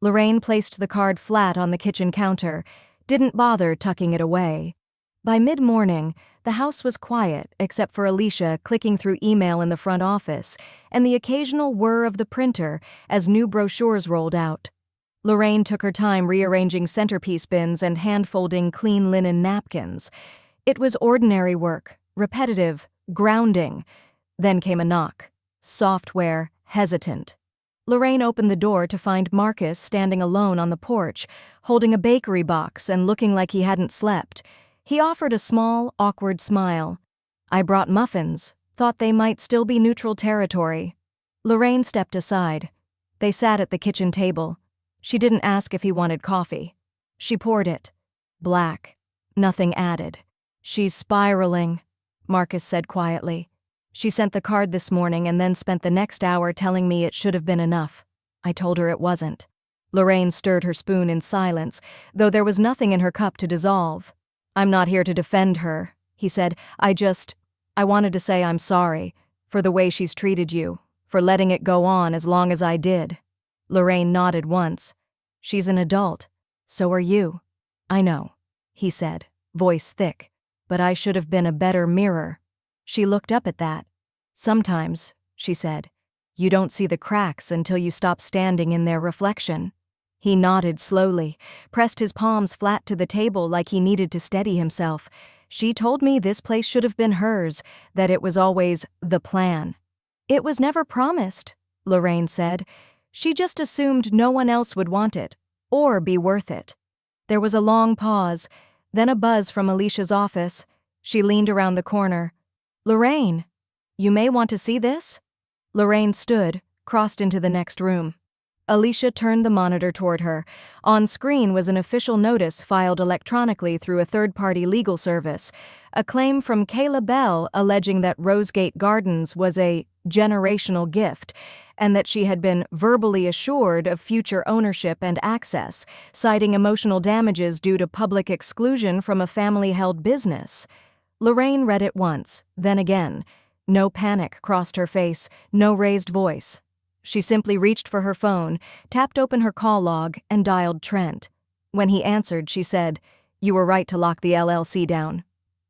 A: Lorraine placed the card flat on the kitchen counter, didn't bother tucking it away. By mid-morning, the house was quiet except for Alicia clicking through email in the front office and the occasional whir of the printer as new brochures rolled out. Lorraine took her time rearranging centerpiece bins and hand-folding clean linen napkins. It was ordinary work, repetitive, grounding. Then came a knock. Software, hesitant. Lorraine opened the door to find Marcus standing alone on the porch, holding a bakery box and looking like he hadn't slept. He offered a small, awkward smile. I brought muffins, thought they might still be neutral territory. Lorraine stepped aside. They sat at the kitchen table. She didn't ask if he wanted coffee. She poured it. Black. Nothing added. "She's spiraling," Marcus said quietly. "She sent the card this morning and then spent the next hour telling me it should have been enough. I told her it wasn't." Lorraine stirred her spoon in silence, though there was nothing in her cup to dissolve. "I'm not here to defend her," he said. I wanted to say I'm sorry for the way she's treated you, for letting it go on as long as I did." Lorraine nodded once. "She's an adult. So are you." "I know," he said, voice thick. "But I should have been a better mirror." She looked up at that. "Sometimes," she said, "you don't see the cracks until you stop standing in their reflection." He nodded slowly, pressed his palms flat to the table like he needed to steady himself. "She told me this place should have been hers, that it was always the plan." "It was never promised," Lorraine said. "She just assumed no one else would want it, or be worth it." There was a long pause, then a buzz from Alicia's office. She leaned around the corner. "Lorraine, you may want to see this?" Lorraine stood, crossed into the next room. Alicia turned the monitor toward her. On screen was an official notice filed electronically through a third-party legal service, a claim from Kayla Bell alleging that Rosegate Gardens was a generational gift and that she had been verbally assured of future ownership and access, citing emotional damages due to public exclusion from a family-held business. Lorraine read it once, then again. No panic crossed her face, no raised voice. She simply reached for her phone, tapped open her call log, and dialed Trent. When he answered, she said, "You were right to lock the LLC down."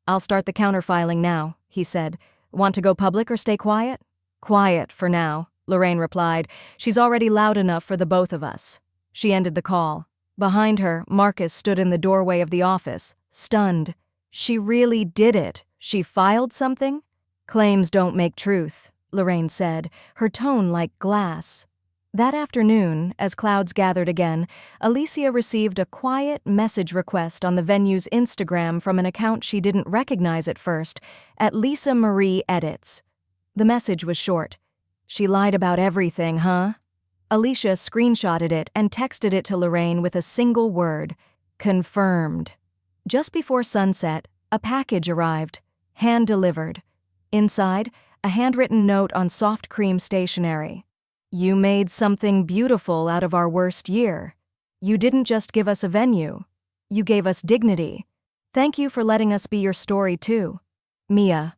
A: "I'll start the counterfiling now," he said. "Want to go public or stay quiet?" "Quiet, for now," Lorraine replied. "She's already loud enough for the both of us." She ended the call. Behind her, Marcus stood in the doorway of the office, stunned. She really did it. She filed something? "Claims don't make truth," Lorraine said, her tone like glass. That afternoon, as clouds gathered again, Alicia received a quiet message request on the venue's Instagram from an account she didn't recognize at first, at Lisa Marie Edits. The message was short. "She lied about everything, huh?" Alicia screenshotted it and texted it to Lorraine with a single word: "Confirmed." Just before sunset, a package arrived, hand-delivered. Inside, a handwritten note on soft cream stationery. "You made something beautiful out of our worst year. You didn't just give us a venue. You gave us dignity. Thank you for letting us be your story too. Mia."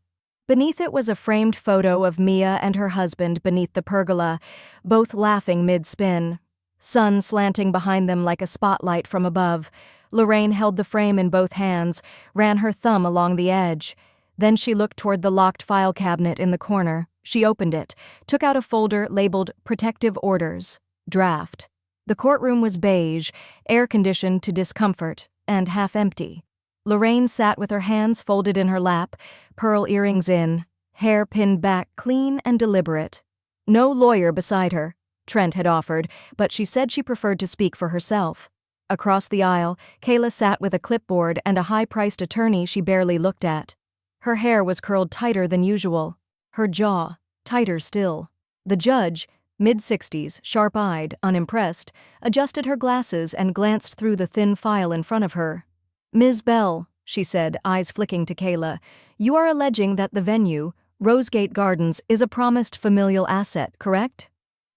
A: Beneath it was a framed photo of Mia and her husband beneath the pergola, both laughing mid-spin. Sun slanting behind them like a spotlight from above. Lorraine held the frame in both hands, ran her thumb along the edge. Then she looked toward the locked file cabinet in the corner. She opened it, took out a folder labeled Protective Orders, Draft. The courtroom was beige, air-conditioned to discomfort, and half-empty. Lorraine sat with her hands folded in her lap, pearl earrings in, hair pinned back clean and deliberate. No lawyer beside her, Trent had offered, but she said she preferred to speak for herself. Across the aisle, Kayla sat with a clipboard and a high-priced attorney she barely looked at. Her hair was curled tighter than usual, her jaw tighter still. The judge, mid-60s, sharp-eyed, unimpressed, adjusted her glasses and glanced through the thin file in front of her. "Ms. Bell," she said, eyes flicking to Kayla, "you are alleging that the venue, Rosegate Gardens, is a promised familial asset, correct?"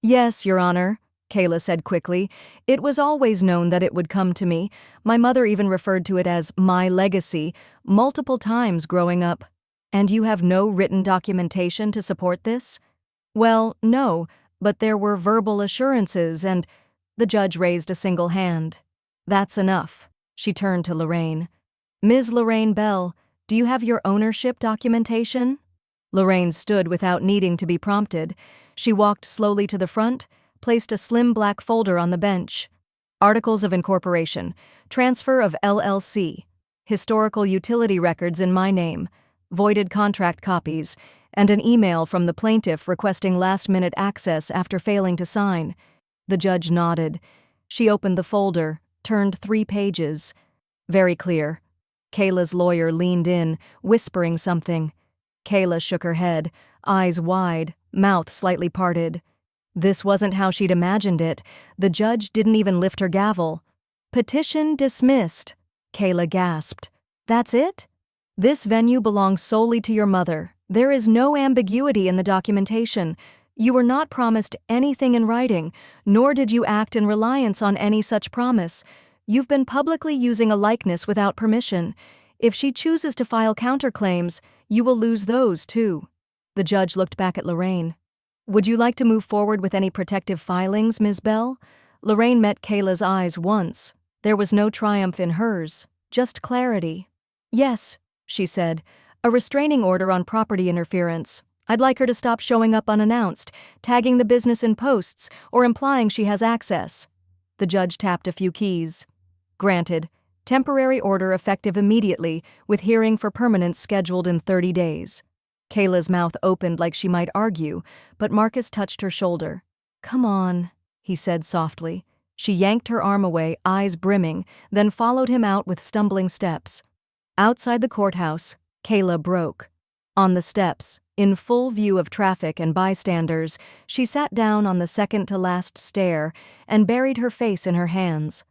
A: "Yes, Your Honor," Kayla said quickly. "It was always known that it would come to me. My mother even referred to it as my legacy multiple times growing up." "And you have no written documentation to support this?" "Well, no, but there were verbal assurances and—" The judge raised a single hand. "That's enough." She turned to Lorraine. "Ms. Lorraine Bell, do you have your ownership documentation?" Lorraine stood without needing to be prompted. She walked slowly to the front, placed a slim black folder on the bench. "Articles of Incorporation, Transfer of LLC, Historical Utility Records in my name, Voided Contract Copies, and an email from the plaintiff requesting last-minute access after failing to sign." The judge nodded. She opened the folder, turned 3 pages. "Very clear." Kayla's lawyer leaned in, whispering something. Kayla shook her head, eyes wide, mouth slightly parted. This wasn't how she'd imagined it. The judge didn't even lift her gavel. "Petition dismissed," Kayla gasped. "That's it? This venue belongs solely to your mother. There is no ambiguity in the documentation. You were not promised anything in writing, nor did you act in reliance on any such promise. You've been publicly using a likeness without permission. If she chooses to file counterclaims, you will lose those too." The judge looked back at Lorraine. "Would you like to move forward with any protective filings, Ms. Bell?" Lorraine met Kayla's eyes once. There was no triumph in hers, just clarity. "Yes," she said, "a restraining order on property interference. I'd like her to stop showing up unannounced, tagging the business in posts, or implying she has access." The judge tapped a few keys. "Granted. Temporary order effective immediately, with hearing for permanence scheduled in 30 days. Kayla's mouth opened like she might argue, but Marcus touched her shoulder. "Come on," he said softly. She yanked her arm away, eyes brimming, then followed him out with stumbling steps. Outside the courthouse, Kayla broke. On the steps, in full view of traffic and bystanders, she sat down on the second-to-last stair and buried her face in her hands.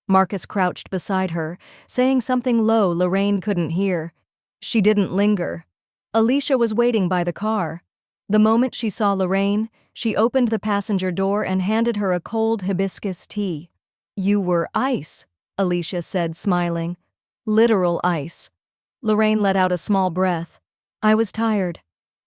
A: Marcus crouched beside her, saying something low Lorraine couldn't hear. She didn't linger. Alicia was waiting by the car. The moment she saw Lorraine, she opened the passenger door and handed her a cold hibiscus tea. "You were ice," Alicia said, smiling. "Literal ice." Lorraine let out a small breath. "I was tired."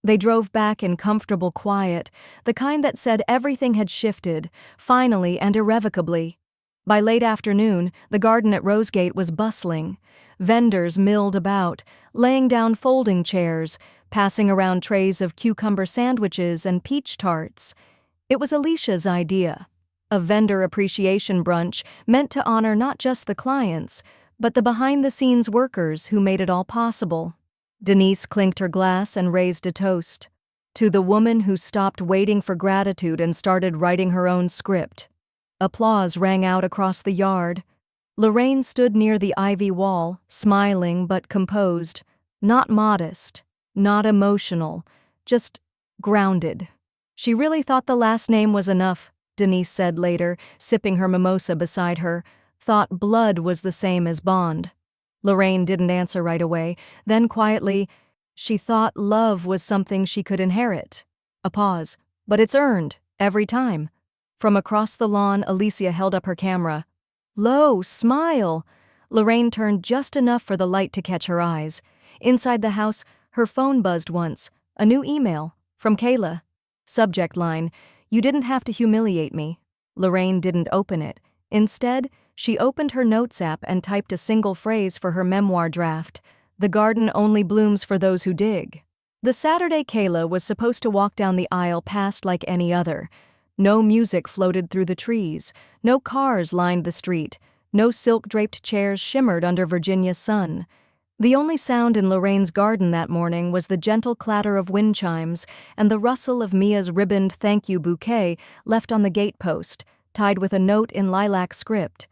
A: They drove back in comfortable quiet, the kind that said everything had shifted, finally and irrevocably. By late afternoon, the garden at Rosegate was bustling. Vendors milled about, laying down folding chairs, passing around trays of cucumber sandwiches and peach tarts. It was Alicia's idea, a vendor appreciation brunch meant to honor not just the clients, but the behind-the-scenes workers who made it all possible. Denise clinked her glass and raised a toast. "To the woman who stopped waiting for gratitude and started writing her own script." Applause rang out across the yard. Lorraine stood near the ivy wall, smiling but composed, not modest, not emotional, just grounded. "She really thought the last name was enough," Denise said later, sipping her mimosa beside her. "Thought blood was the same as bond." Lorraine didn't answer right away, then quietly, "She thought love was something she could inherit." A pause. "But it's earned, every time." From across the lawn, Alicia held up her camera. "Lo, smile!" Lorraine turned just enough for the light to catch her eyes. Inside the house, her phone buzzed once. A new email. From Kayla. Subject line, "You didn't have to humiliate me." Lorraine didn't open it. Instead, she opened her notes app and typed a single phrase for her memoir draft. "The garden only blooms for those who dig." The Saturday Kayla was supposed to walk down the aisle passed like any other. No music floated through the trees, no cars lined the street, no silk-draped chairs shimmered under Virginia's sun. The only sound in Lorraine's garden that morning was the gentle clatter of wind chimes and the rustle of Mia's ribboned thank you bouquet left on the gatepost, tied with a note in lilac script.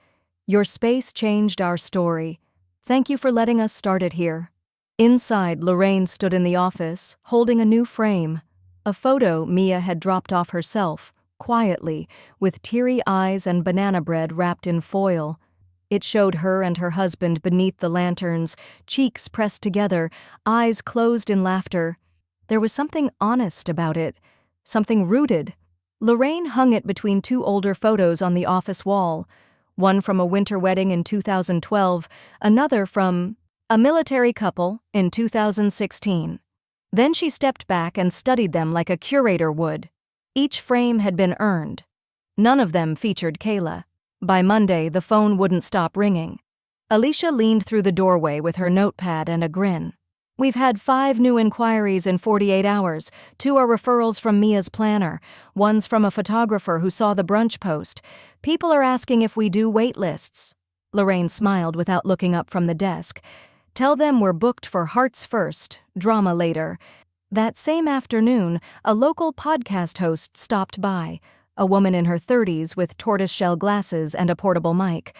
A: "Your space changed our story. Thank you for letting us start it here." Inside, Lorraine stood in the office, holding a new frame. A photo Mia had dropped off herself, quietly, with teary eyes and banana bread wrapped in foil. It showed her and her husband beneath the lanterns, cheeks pressed together, eyes closed in laughter. There was something honest about it, something rooted. Lorraine hung it between two older photos on the office wall, one from a winter wedding in 2012, another from a military couple in 2016. Then she stepped back and studied them like a curator would. Each frame had been earned. None of them featured Kayla. By Monday, the phone wouldn't stop ringing. Alicia leaned through the doorway with her notepad and a grin. "We've had 5 new inquiries in 48 hours. 2 are referrals from Mia's planner. One's from a photographer who saw the brunch post. People are asking if we do wait lists." Lorraine smiled without looking up from the desk. "Tell them we're booked for Hearts First, drama later." That same afternoon, a local podcast host stopped by, a woman in her 30s with tortoiseshell glasses and a portable mic.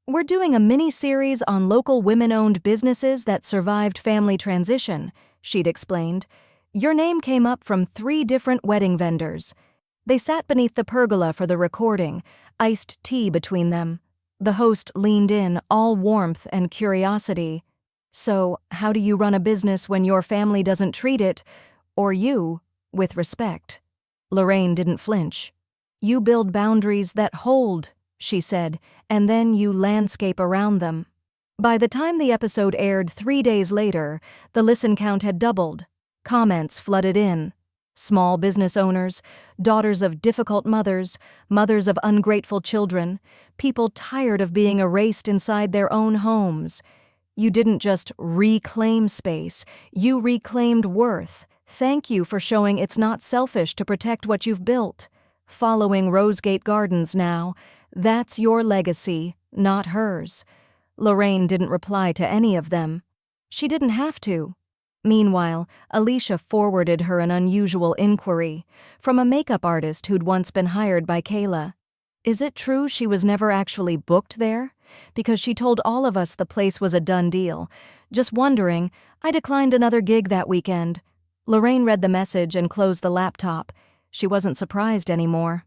A: "We're doing a mini-series on local women-owned businesses that survived family transition," she'd explained. "Your name came up from 3 different wedding vendors." They sat beneath the pergola for the recording, iced tea between them. The host leaned in, all warmth and curiosity. "So, how do you run a business when your family doesn't treat it, or you, with respect?" Lorraine didn't flinch. "You build boundaries that hold," she said, "and then you landscape around them." By the time the episode aired 3 days later, the listen count had doubled. Comments flooded in. Small business owners, daughters of difficult mothers, mothers of ungrateful children, people tired of being erased inside their own homes. "You didn't just reclaim space, you reclaimed worth. Thank you for showing it's not selfish to protect what you've built. Following Rosegate Gardens now, that's your legacy, not hers." Lorraine didn't reply to any of them. She didn't have to. Meanwhile, Alicia forwarded her an unusual inquiry from a makeup artist who'd once been hired by Kayla. Is it true she was never actually booked there? Because she told all of us the place was a done deal. Just wondering, I declined another gig that weekend. Lorraine read the message and closed the laptop. She wasn't surprised anymore.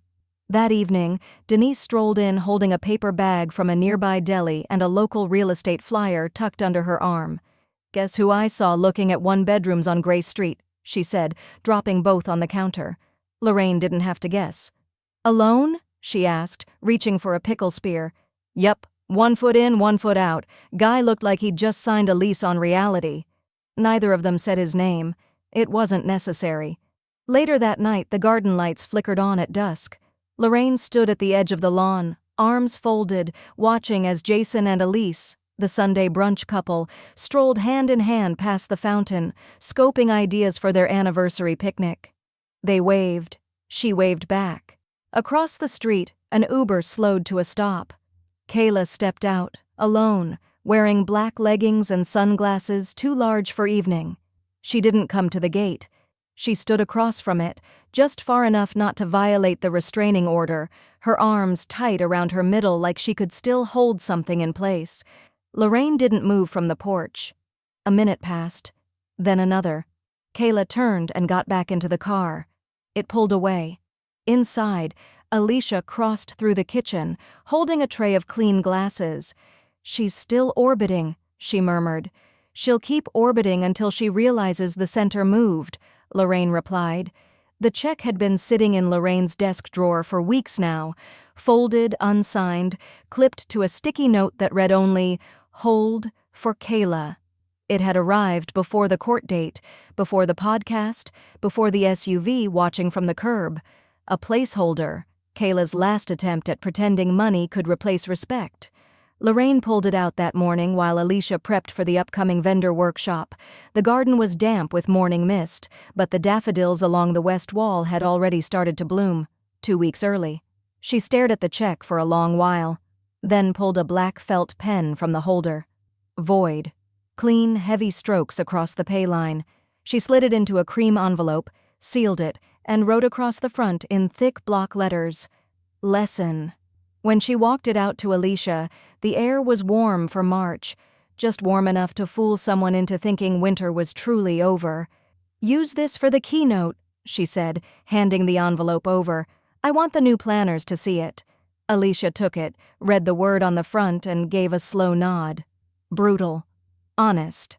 A: That evening, Denise strolled in holding a paper bag from a nearby deli and a local real estate flyer tucked under her arm. "Guess who I saw looking at one-bedrooms on Gray Street," she said, dropping both on the counter. Lorraine didn't have to guess. "Alone?" she asked, reaching for a pickle spear. "Yep, 1 foot in, 1 foot out. Guy looked like he'd just signed a lease on reality." Neither of them said his name. It wasn't necessary. Later that night, the garden lights flickered on at dusk. Lorraine stood at the edge of the lawn, arms folded, watching as Jason and Elise, the Sunday brunch couple, strolled hand in hand past the fountain, scoping ideas for their anniversary picnic. They waved. She waved back. Across the street, an Uber slowed to a stop. Kayla stepped out, alone, wearing black leggings and sunglasses too large for evening. She didn't come to the gate. She stood across from it, just far enough not to violate the restraining order, her arms tight around her middle like she could still hold something in place. Lorraine didn't move from the porch. A minute passed, then another. Kayla turned and got back into the car. It pulled away. Inside, Alicia crossed through the kitchen, holding a tray of clean glasses. "She's still orbiting," she murmured. "She'll keep orbiting until she realizes the center moved," Lorraine replied. The check had been sitting in Lorraine's desk drawer for weeks now, folded, unsigned, clipped to a sticky note that read only, "Hold for Kayla." It had arrived before the court date, before the podcast, before the SUV watching from the curb. A placeholder, Kayla's last attempt at pretending money could replace respect. Lorraine pulled it out that morning while Alicia prepped for the upcoming vendor workshop. The garden was damp with morning mist, but the daffodils along the west wall had already started to bloom, 2 weeks early. She stared at the check for a long while, then pulled a black felt pen from the holder. Void. Clean, heavy strokes across the pay line. She slid it into a cream envelope, sealed it, and wrote across the front in thick block letters, "Lesson." When she walked it out to Alicia, the air was warm for March, just warm enough to fool someone into thinking winter was truly over. "Use this for the keynote," she said, handing the envelope over. "I want the new planners to see it." Alicia took it, read the word on the front, and gave a slow nod. Brutal. Honest.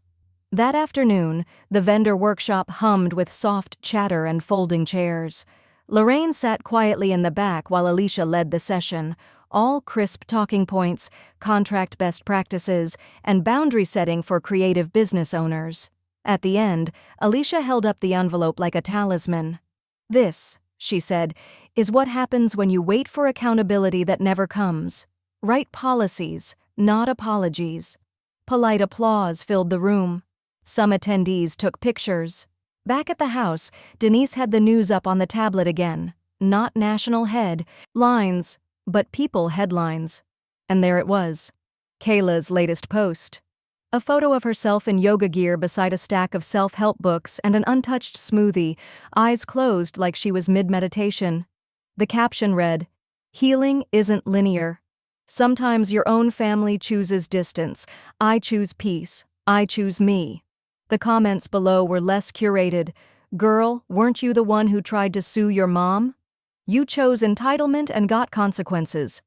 A: That afternoon, the vendor workshop hummed with soft chatter and folding chairs. Lorraine sat quietly in the back while Alicia led the session, all crisp talking points, contract best practices, and boundary setting for creative business owners. At the end, Alicia held up the envelope like a talisman. "This," she said, "is what happens when you wait for accountability that never comes. Write policies, not apologies." Polite applause filled the room. Some attendees took pictures. Back at the house, Denise had the news up on the tablet again. Not national headlines, but people headlines. And there it was. Kayla's latest post. A photo of herself in yoga gear beside a stack of self-help books and an untouched smoothie, eyes closed like she was mid-meditation. The caption read, "Healing isn't linear. Sometimes your own family chooses distance. I choose peace. I choose me." The comments below were less curated. "Girl, weren't you the one who tried to sue your mom?" You chose entitlement and got consequences.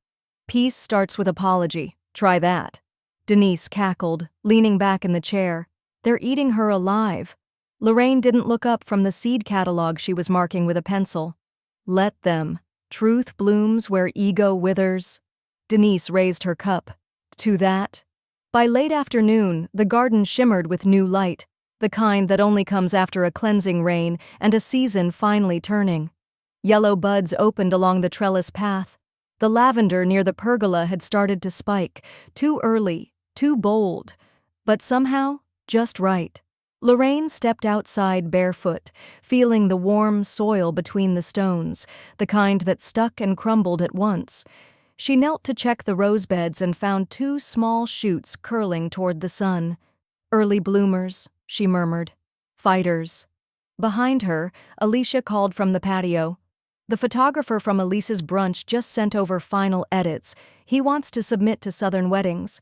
A: Peace starts with apology. Try that. Denise cackled, leaning back in the chair. They're eating her alive. Lorraine didn't look up from the seed catalog she was marking with a pencil. Let them. Truth blooms where ego withers. Denise raised her cup. To that. By late afternoon, the garden shimmered with new light, the kind that only comes after a cleansing rain and a season finally turning. Yellow buds opened along the trellis path. The lavender near the pergola had started to spike, too early, too bold, but somehow just right. Lorraine stepped outside barefoot, feeling the warm soil between the stones, the kind that stuck and crumbled at once. She knelt to check the rosebeds and found 2 small shoots curling toward the sun. Early bloomers, she murmured. Fighters. Behind her, Alicia called from the patio. The photographer from Elise's brunch just sent over final edits. He wants to submit to Southern Weddings.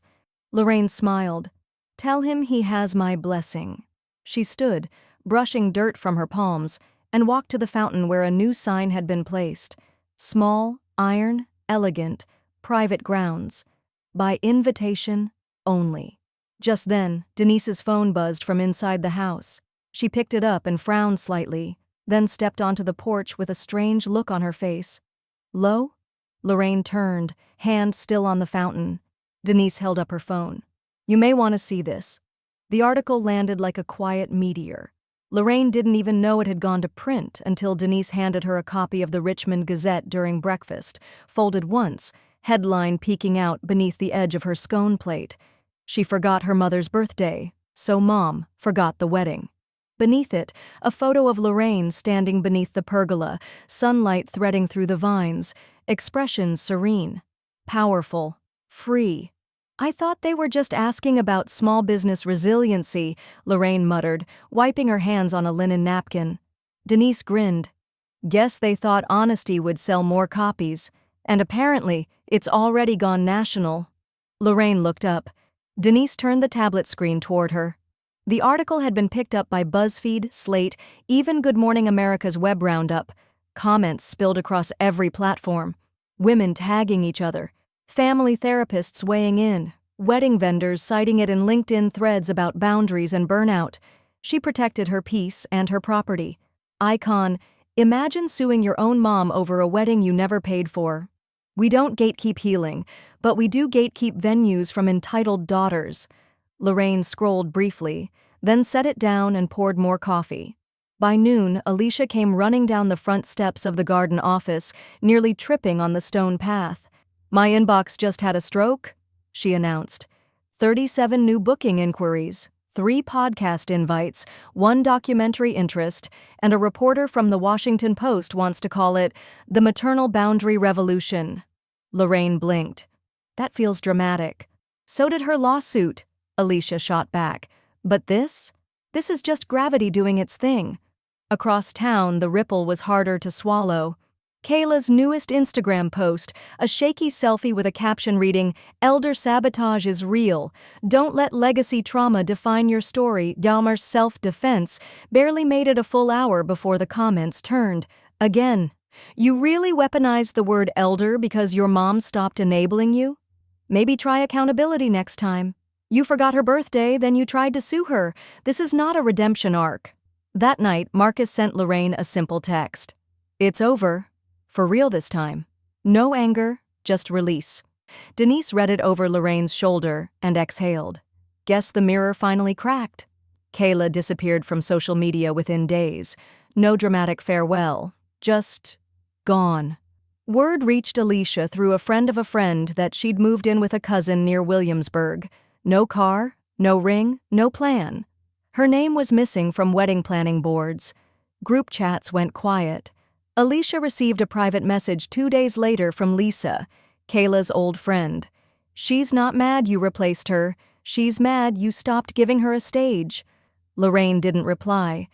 A: Lorraine smiled. Tell him he has my blessing. She stood, brushing dirt from her palms, and walked to the fountain where a new sign had been placed. Small, iron, elegant, private grounds. By invitation only. Just then, Denise's phone buzzed from inside the house. She picked it up and frowned slightly, then stepped onto the porch with a strange look on her face. Lo? Lorraine turned, hand still on the fountain. Denise held up her phone. You may want to see this. The article landed like a quiet meteor. Lorraine didn't even know it had gone to print until Denise handed her a copy of the Richmond Gazette during breakfast, folded once, headline peeking out beneath the edge of her scone plate. She forgot her mother's birthday, so Mom forgot the wedding. Beneath it, a photo of Lorraine standing beneath the pergola, sunlight threading through the vines, expression serene, powerful, free. I thought they were just asking about small business resiliency, Lorraine muttered, wiping her hands on a linen napkin. Denise grinned. Guess they thought honesty would sell more copies, and apparently, it's already gone national. Lorraine looked up. Denise turned the tablet screen toward her. The article had been picked up by BuzzFeed, Slate, even Good Morning America's web roundup. Comments spilled across every platform. Women tagging each other. Family therapists weighing in. Wedding vendors citing it in LinkedIn threads about boundaries and burnout. She protected her peace and her property. Icon, imagine suing your own mom over a wedding you never paid for. We don't gatekeep healing, but we do gatekeep venues from entitled daughters. Lorraine scrolled briefly, then set it down and poured more coffee. By noon, Alicia came running down the front steps of the garden office, nearly tripping on the stone path. My inbox just had a stroke, she announced. 37 new booking inquiries, 3 podcast invites, 1 documentary interest, and a reporter from the Washington Post wants to call it the maternal boundary revolution. Lorraine blinked. That feels dramatic. So did her lawsuit, Alicia shot back. But this? This is just gravity doing its thing. Across town, the ripple was harder to swallow. Kayla's newest Instagram post, a shaky selfie with a caption reading, "Elder sabotage is real. Don't let legacy trauma define your story, Dahmer's self-defense," barely made it a full hour before the comments turned. Again. You really weaponized the word elder because your mom stopped enabling you? Maybe try accountability next time. You forgot her birthday, then you tried to sue her. This is not a redemption arc. That night, Marcus sent Lorraine a simple text. It's over. For real this time. No anger, just release. Denise read it over Lorraine's shoulder and exhaled. Guess the mirror finally cracked. Kayla disappeared from social media within days. No dramatic farewell. Just gone. Word reached Alicia through a friend of a friend that she'd moved in with a cousin near Williamsburg. No car, no ring, no plan. Her name was missing from wedding planning boards. Group chats went quiet. Alicia received a private message 2 days later from Lisa, Kayla's old friend. She's not mad you replaced her. She's mad you stopped giving her a stage. Lorraine didn't reply.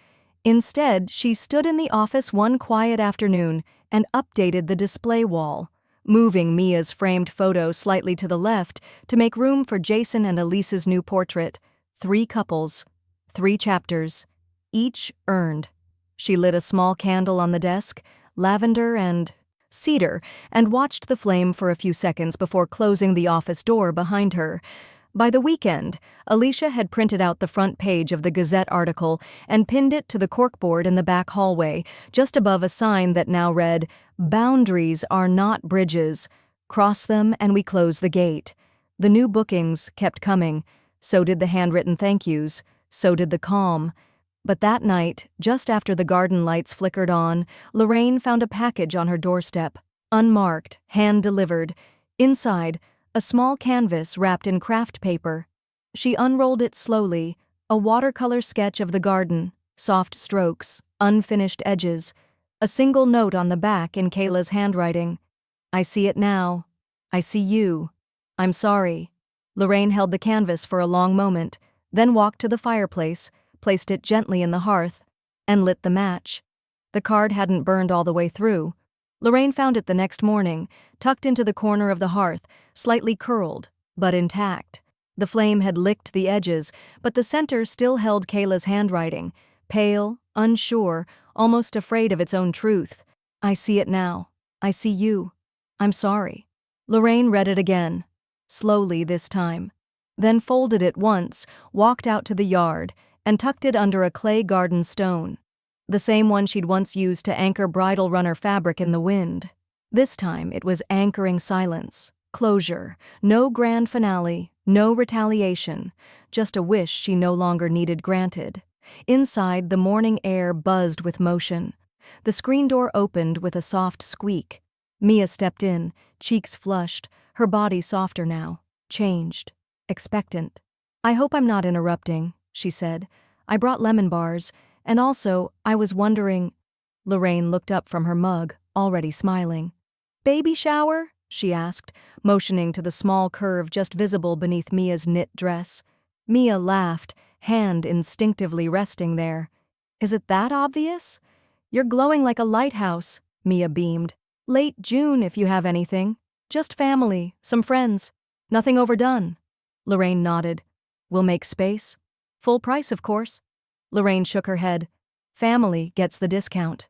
A: Instead, she stood in the office one quiet afternoon and updated the display wall, moving Mia's framed photo slightly to the left to make room for Jason and Elise's new portrait. 3 couples, 3 chapters, each earned. She lit a small candle on the desk, lavender and cedar, and watched the flame for a few seconds before closing the office door behind her. By the weekend, Alicia had printed out the front page of the Gazette article and pinned it to the corkboard in the back hallway, just above a sign that now read, "Boundaries are not bridges. Cross them and we close the gate." The new bookings kept coming. So did the handwritten thank yous. So did the calm. But that night, just after the garden lights flickered on, Lorraine found a package on her doorstep. Unmarked, hand-delivered. Inside, a small canvas wrapped in craft paper. She unrolled it slowly, a watercolor sketch of the garden, soft strokes, unfinished edges, a single note on the back in Kayla's handwriting. "I see it now. I see you. I'm sorry." Lorraine held the canvas for a long moment, then walked to the fireplace, placed it gently in the hearth, and lit the match. The card hadn't burned all the way through. Lorraine found it the next morning, tucked into the corner of the hearth, slightly curled, but intact. The flame had licked the edges, but the center still held Kayla's handwriting, pale, unsure, almost afraid of its own truth. "I see it now. I see you. I'm sorry." Lorraine read it again, slowly this time, then folded it once, walked out to the yard, and tucked it under a clay garden stone, the same one she'd once used to anchor bridal runner fabric in the wind. This time it was anchoring silence, closure, no grand finale, no retaliation, just a wish she no longer needed granted. Inside, the morning air buzzed with motion. The screen door opened with a soft squeak. Mia stepped in, cheeks flushed, her body softer now, changed, expectant. "I hope I'm not interrupting," she said. "I brought lemon bars, and also, I was wondering—" Lorraine looked up from her mug, already smiling. "Baby shower?" she asked, motioning to the small curve just visible beneath Mia's knit dress. Mia laughed, hand instinctively resting there. "Is it that obvious?" "You're glowing like a lighthouse," Mia beamed. "Late June if you have anything. Just family, some friends. Nothing overdone." Lorraine nodded. "We'll make space?" "Full price, of course." Lorraine shook her head. "Family gets the discount."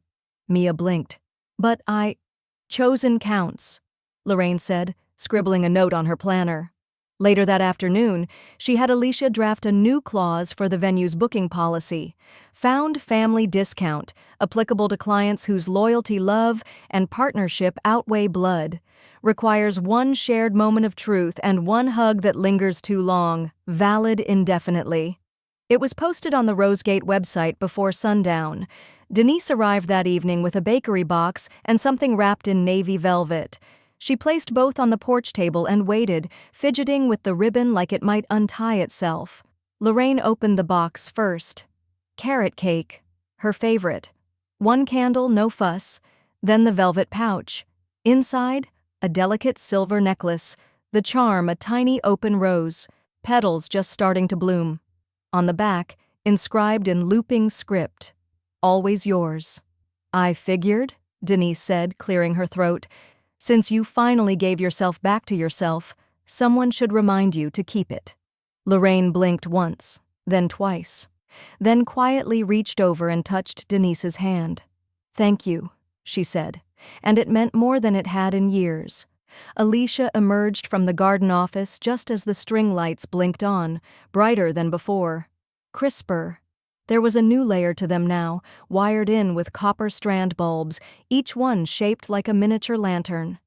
A: Mia blinked. "But Chosen counts," Lorraine said, scribbling a note on her planner. Later that afternoon, she had Alicia draft a new clause for the venue's booking policy. Found family discount, applicable to clients whose loyalty, love, and partnership outweigh blood. Requires one shared moment of truth and one hug that lingers too long. Valid indefinitely. It was posted on the Rosegate website before sundown. Denise arrived that evening with a bakery box and something wrapped in navy velvet. She placed both on the porch table and waited, fidgeting with the ribbon like it might untie itself. Lorraine opened the box first. Carrot cake, her favorite. One candle, no fuss. Then the velvet pouch. Inside, a delicate silver necklace. The charm, a tiny open rose. Petals just starting to bloom. On the back, inscribed in looping script, "Always yours." "I figured," Denise said, clearing her throat. "Since you finally gave yourself back to yourself, someone should remind you to keep it." Lorraine blinked once, then twice, then quietly reached over and touched Denise's hand. "Thank you," she said, and it meant more than it had in years. Alicia emerged from the garden office just as the string lights blinked on, brighter than before. Crisper. There was a new layer to them now, wired in with copper strand bulbs, each one shaped like a miniature lantern.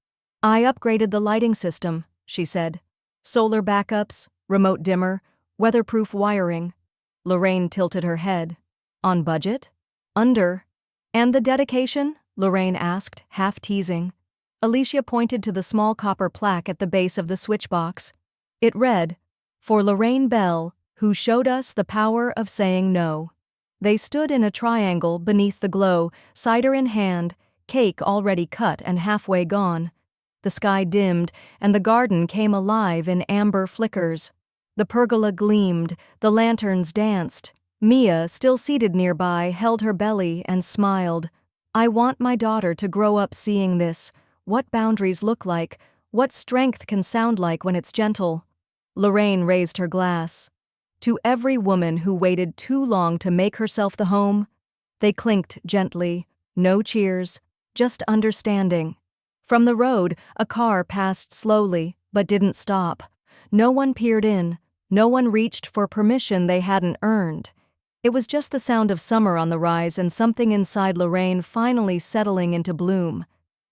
A: "I upgraded the lighting system," she said. "Solar backups, remote dimmer, weatherproof wiring." Lorraine tilted her head. "On budget?" "Under." "And the dedication?" Lorraine asked, half teasing. Alicia pointed to the small copper plaque at the base of the switchbox. It read, "For Lorraine Bell, who showed us the power of saying no." They stood in a triangle beneath the glow, cider in hand, cake already cut and halfway gone. The sky dimmed, and the garden came alive in amber flickers. The pergola gleamed, the lanterns danced. Mia, still seated nearby, held her belly and smiled. "I want my daughter to grow up seeing this, what boundaries look like, what strength can sound like when it's gentle." Lorraine raised her glass. "To every woman who waited too long to make herself the home." They clinked gently, no cheers, just understanding. From the road, a car passed slowly, but didn't stop. No one peered in. No one reached for permission they hadn't earned. It was just the sound of summer on the rise and something inside Lorraine finally settling into bloom.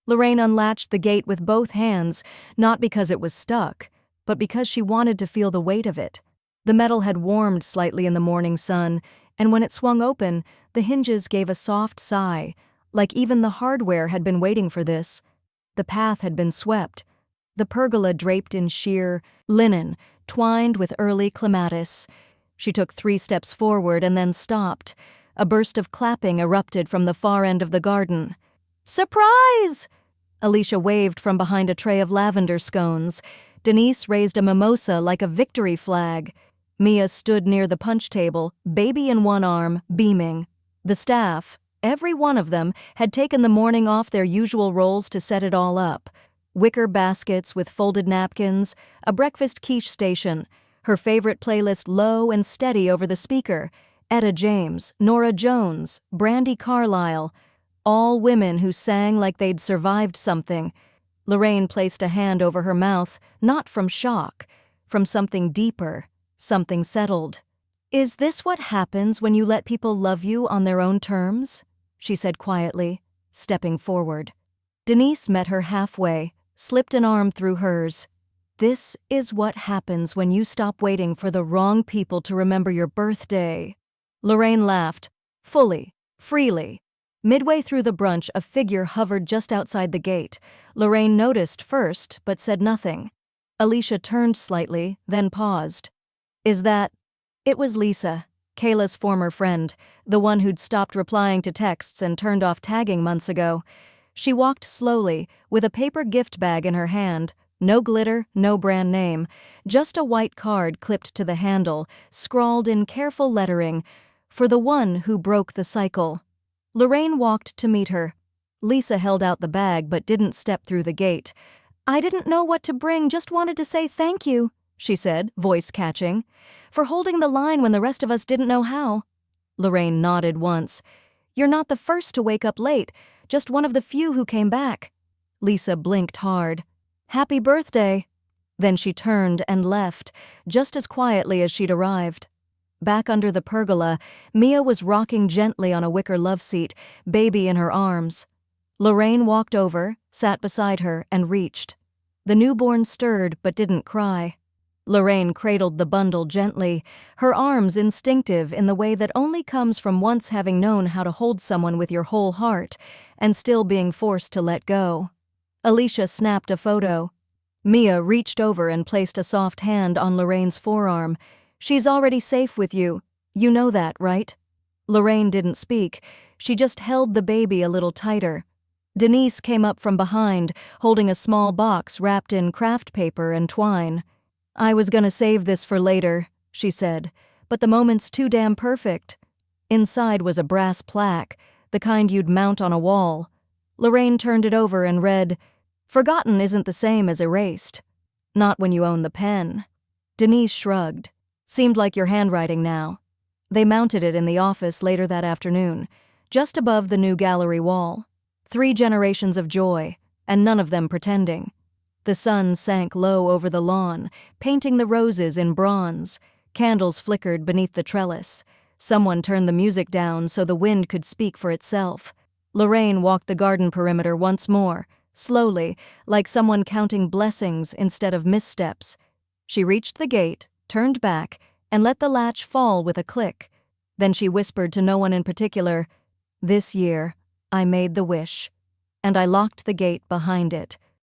A: Lorraine unlatched the gate with both hands, not because it was stuck, but because she wanted to feel the weight of it. The metal had warmed slightly in the morning sun, and when it swung open, the hinges gave a soft sigh, like even the hardware had been waiting for this. The path had been swept, the pergola draped in sheer linen, twined with early clematis. She took 3 steps forward and then stopped. A burst of clapping erupted from the far end of the garden. "Surprise!" Alicia waved from behind a tray of lavender scones. Denise raised a mimosa like a victory flag. Mia stood near the punch table, baby in one arm, beaming. The staff, every one of them, had taken the morning off their usual roles to set it all up. Wicker baskets with folded napkins, a breakfast quiche station, her favorite playlist low and steady over the speaker, Etta James, Nora Jones, Brandi Carlile, all women who sang like they'd survived something. Lorraine placed a hand over her mouth, not from shock, from something deeper, something settled. "Is this what happens when you let people love you on their own terms?" she said quietly, stepping forward. Denise met her halfway, slipped an arm through hers. "This is what happens when you stop waiting for the wrong people to remember your birthday." Lorraine laughed, fully, freely. Midway through the brunch, a figure hovered just outside the gate. Lorraine noticed first, but said nothing. Alicia turned slightly, then paused. "Is that—" It was Lisa, Kayla's former friend, the one who'd stopped replying to texts and turned off tagging months ago. She walked slowly, with a paper gift bag in her hand. No glitter, no brand name, just a white card clipped to the handle, scrawled in careful lettering, "For the one who broke the cycle." Lorraine walked to meet her. Lisa held out the bag but didn't step through the gate. "I didn't know what to bring, just wanted to say thank you," she said, voice catching, "for holding the line when the rest of us didn't know how." Lorraine nodded once. "You're not the first to wake up late, just one of the few who came back." Lisa blinked hard. "Happy birthday." Then she turned and left, just as quietly as she'd arrived. Back under the pergola, Mia was rocking gently on a wicker love seat, baby in her arms. Lorraine walked over, sat beside her, and reached. The newborn stirred but didn't cry. Lorraine cradled the bundle gently, her arms instinctive in the way that only comes from once having known how to hold someone with your whole heart and still being forced to let go. Alicia snapped a photo. Mia reached over and placed a soft hand on Lorraine's forearm. "She's already safe with you. You know that, right?" Lorraine didn't speak. She just held the baby a little tighter. Denise came up from behind, holding a small box wrapped in craft paper and twine. "I was gonna save this for later," she said, "but the moment's too damn perfect." Inside was a brass plaque, the kind you'd mount on a wall. Lorraine turned it over and read, "Forgotten isn't the same as erased. Not when you own the pen." Denise shrugged. "Seemed like your handwriting now." They mounted it in the office later that afternoon, just above the new gallery wall. 3 generations of joy, and none of them pretending. The sun sank low over the lawn, painting the roses in bronze. Candles flickered beneath the trellis. Someone turned the music down so the wind could speak for itself. Lorraine walked the garden perimeter once more, slowly, like someone counting blessings instead of missteps. She reached the gate, turned back, and let the latch fall with a click. Then she whispered to no one in particular, "This year, I made the wish." And I locked the gate behind it.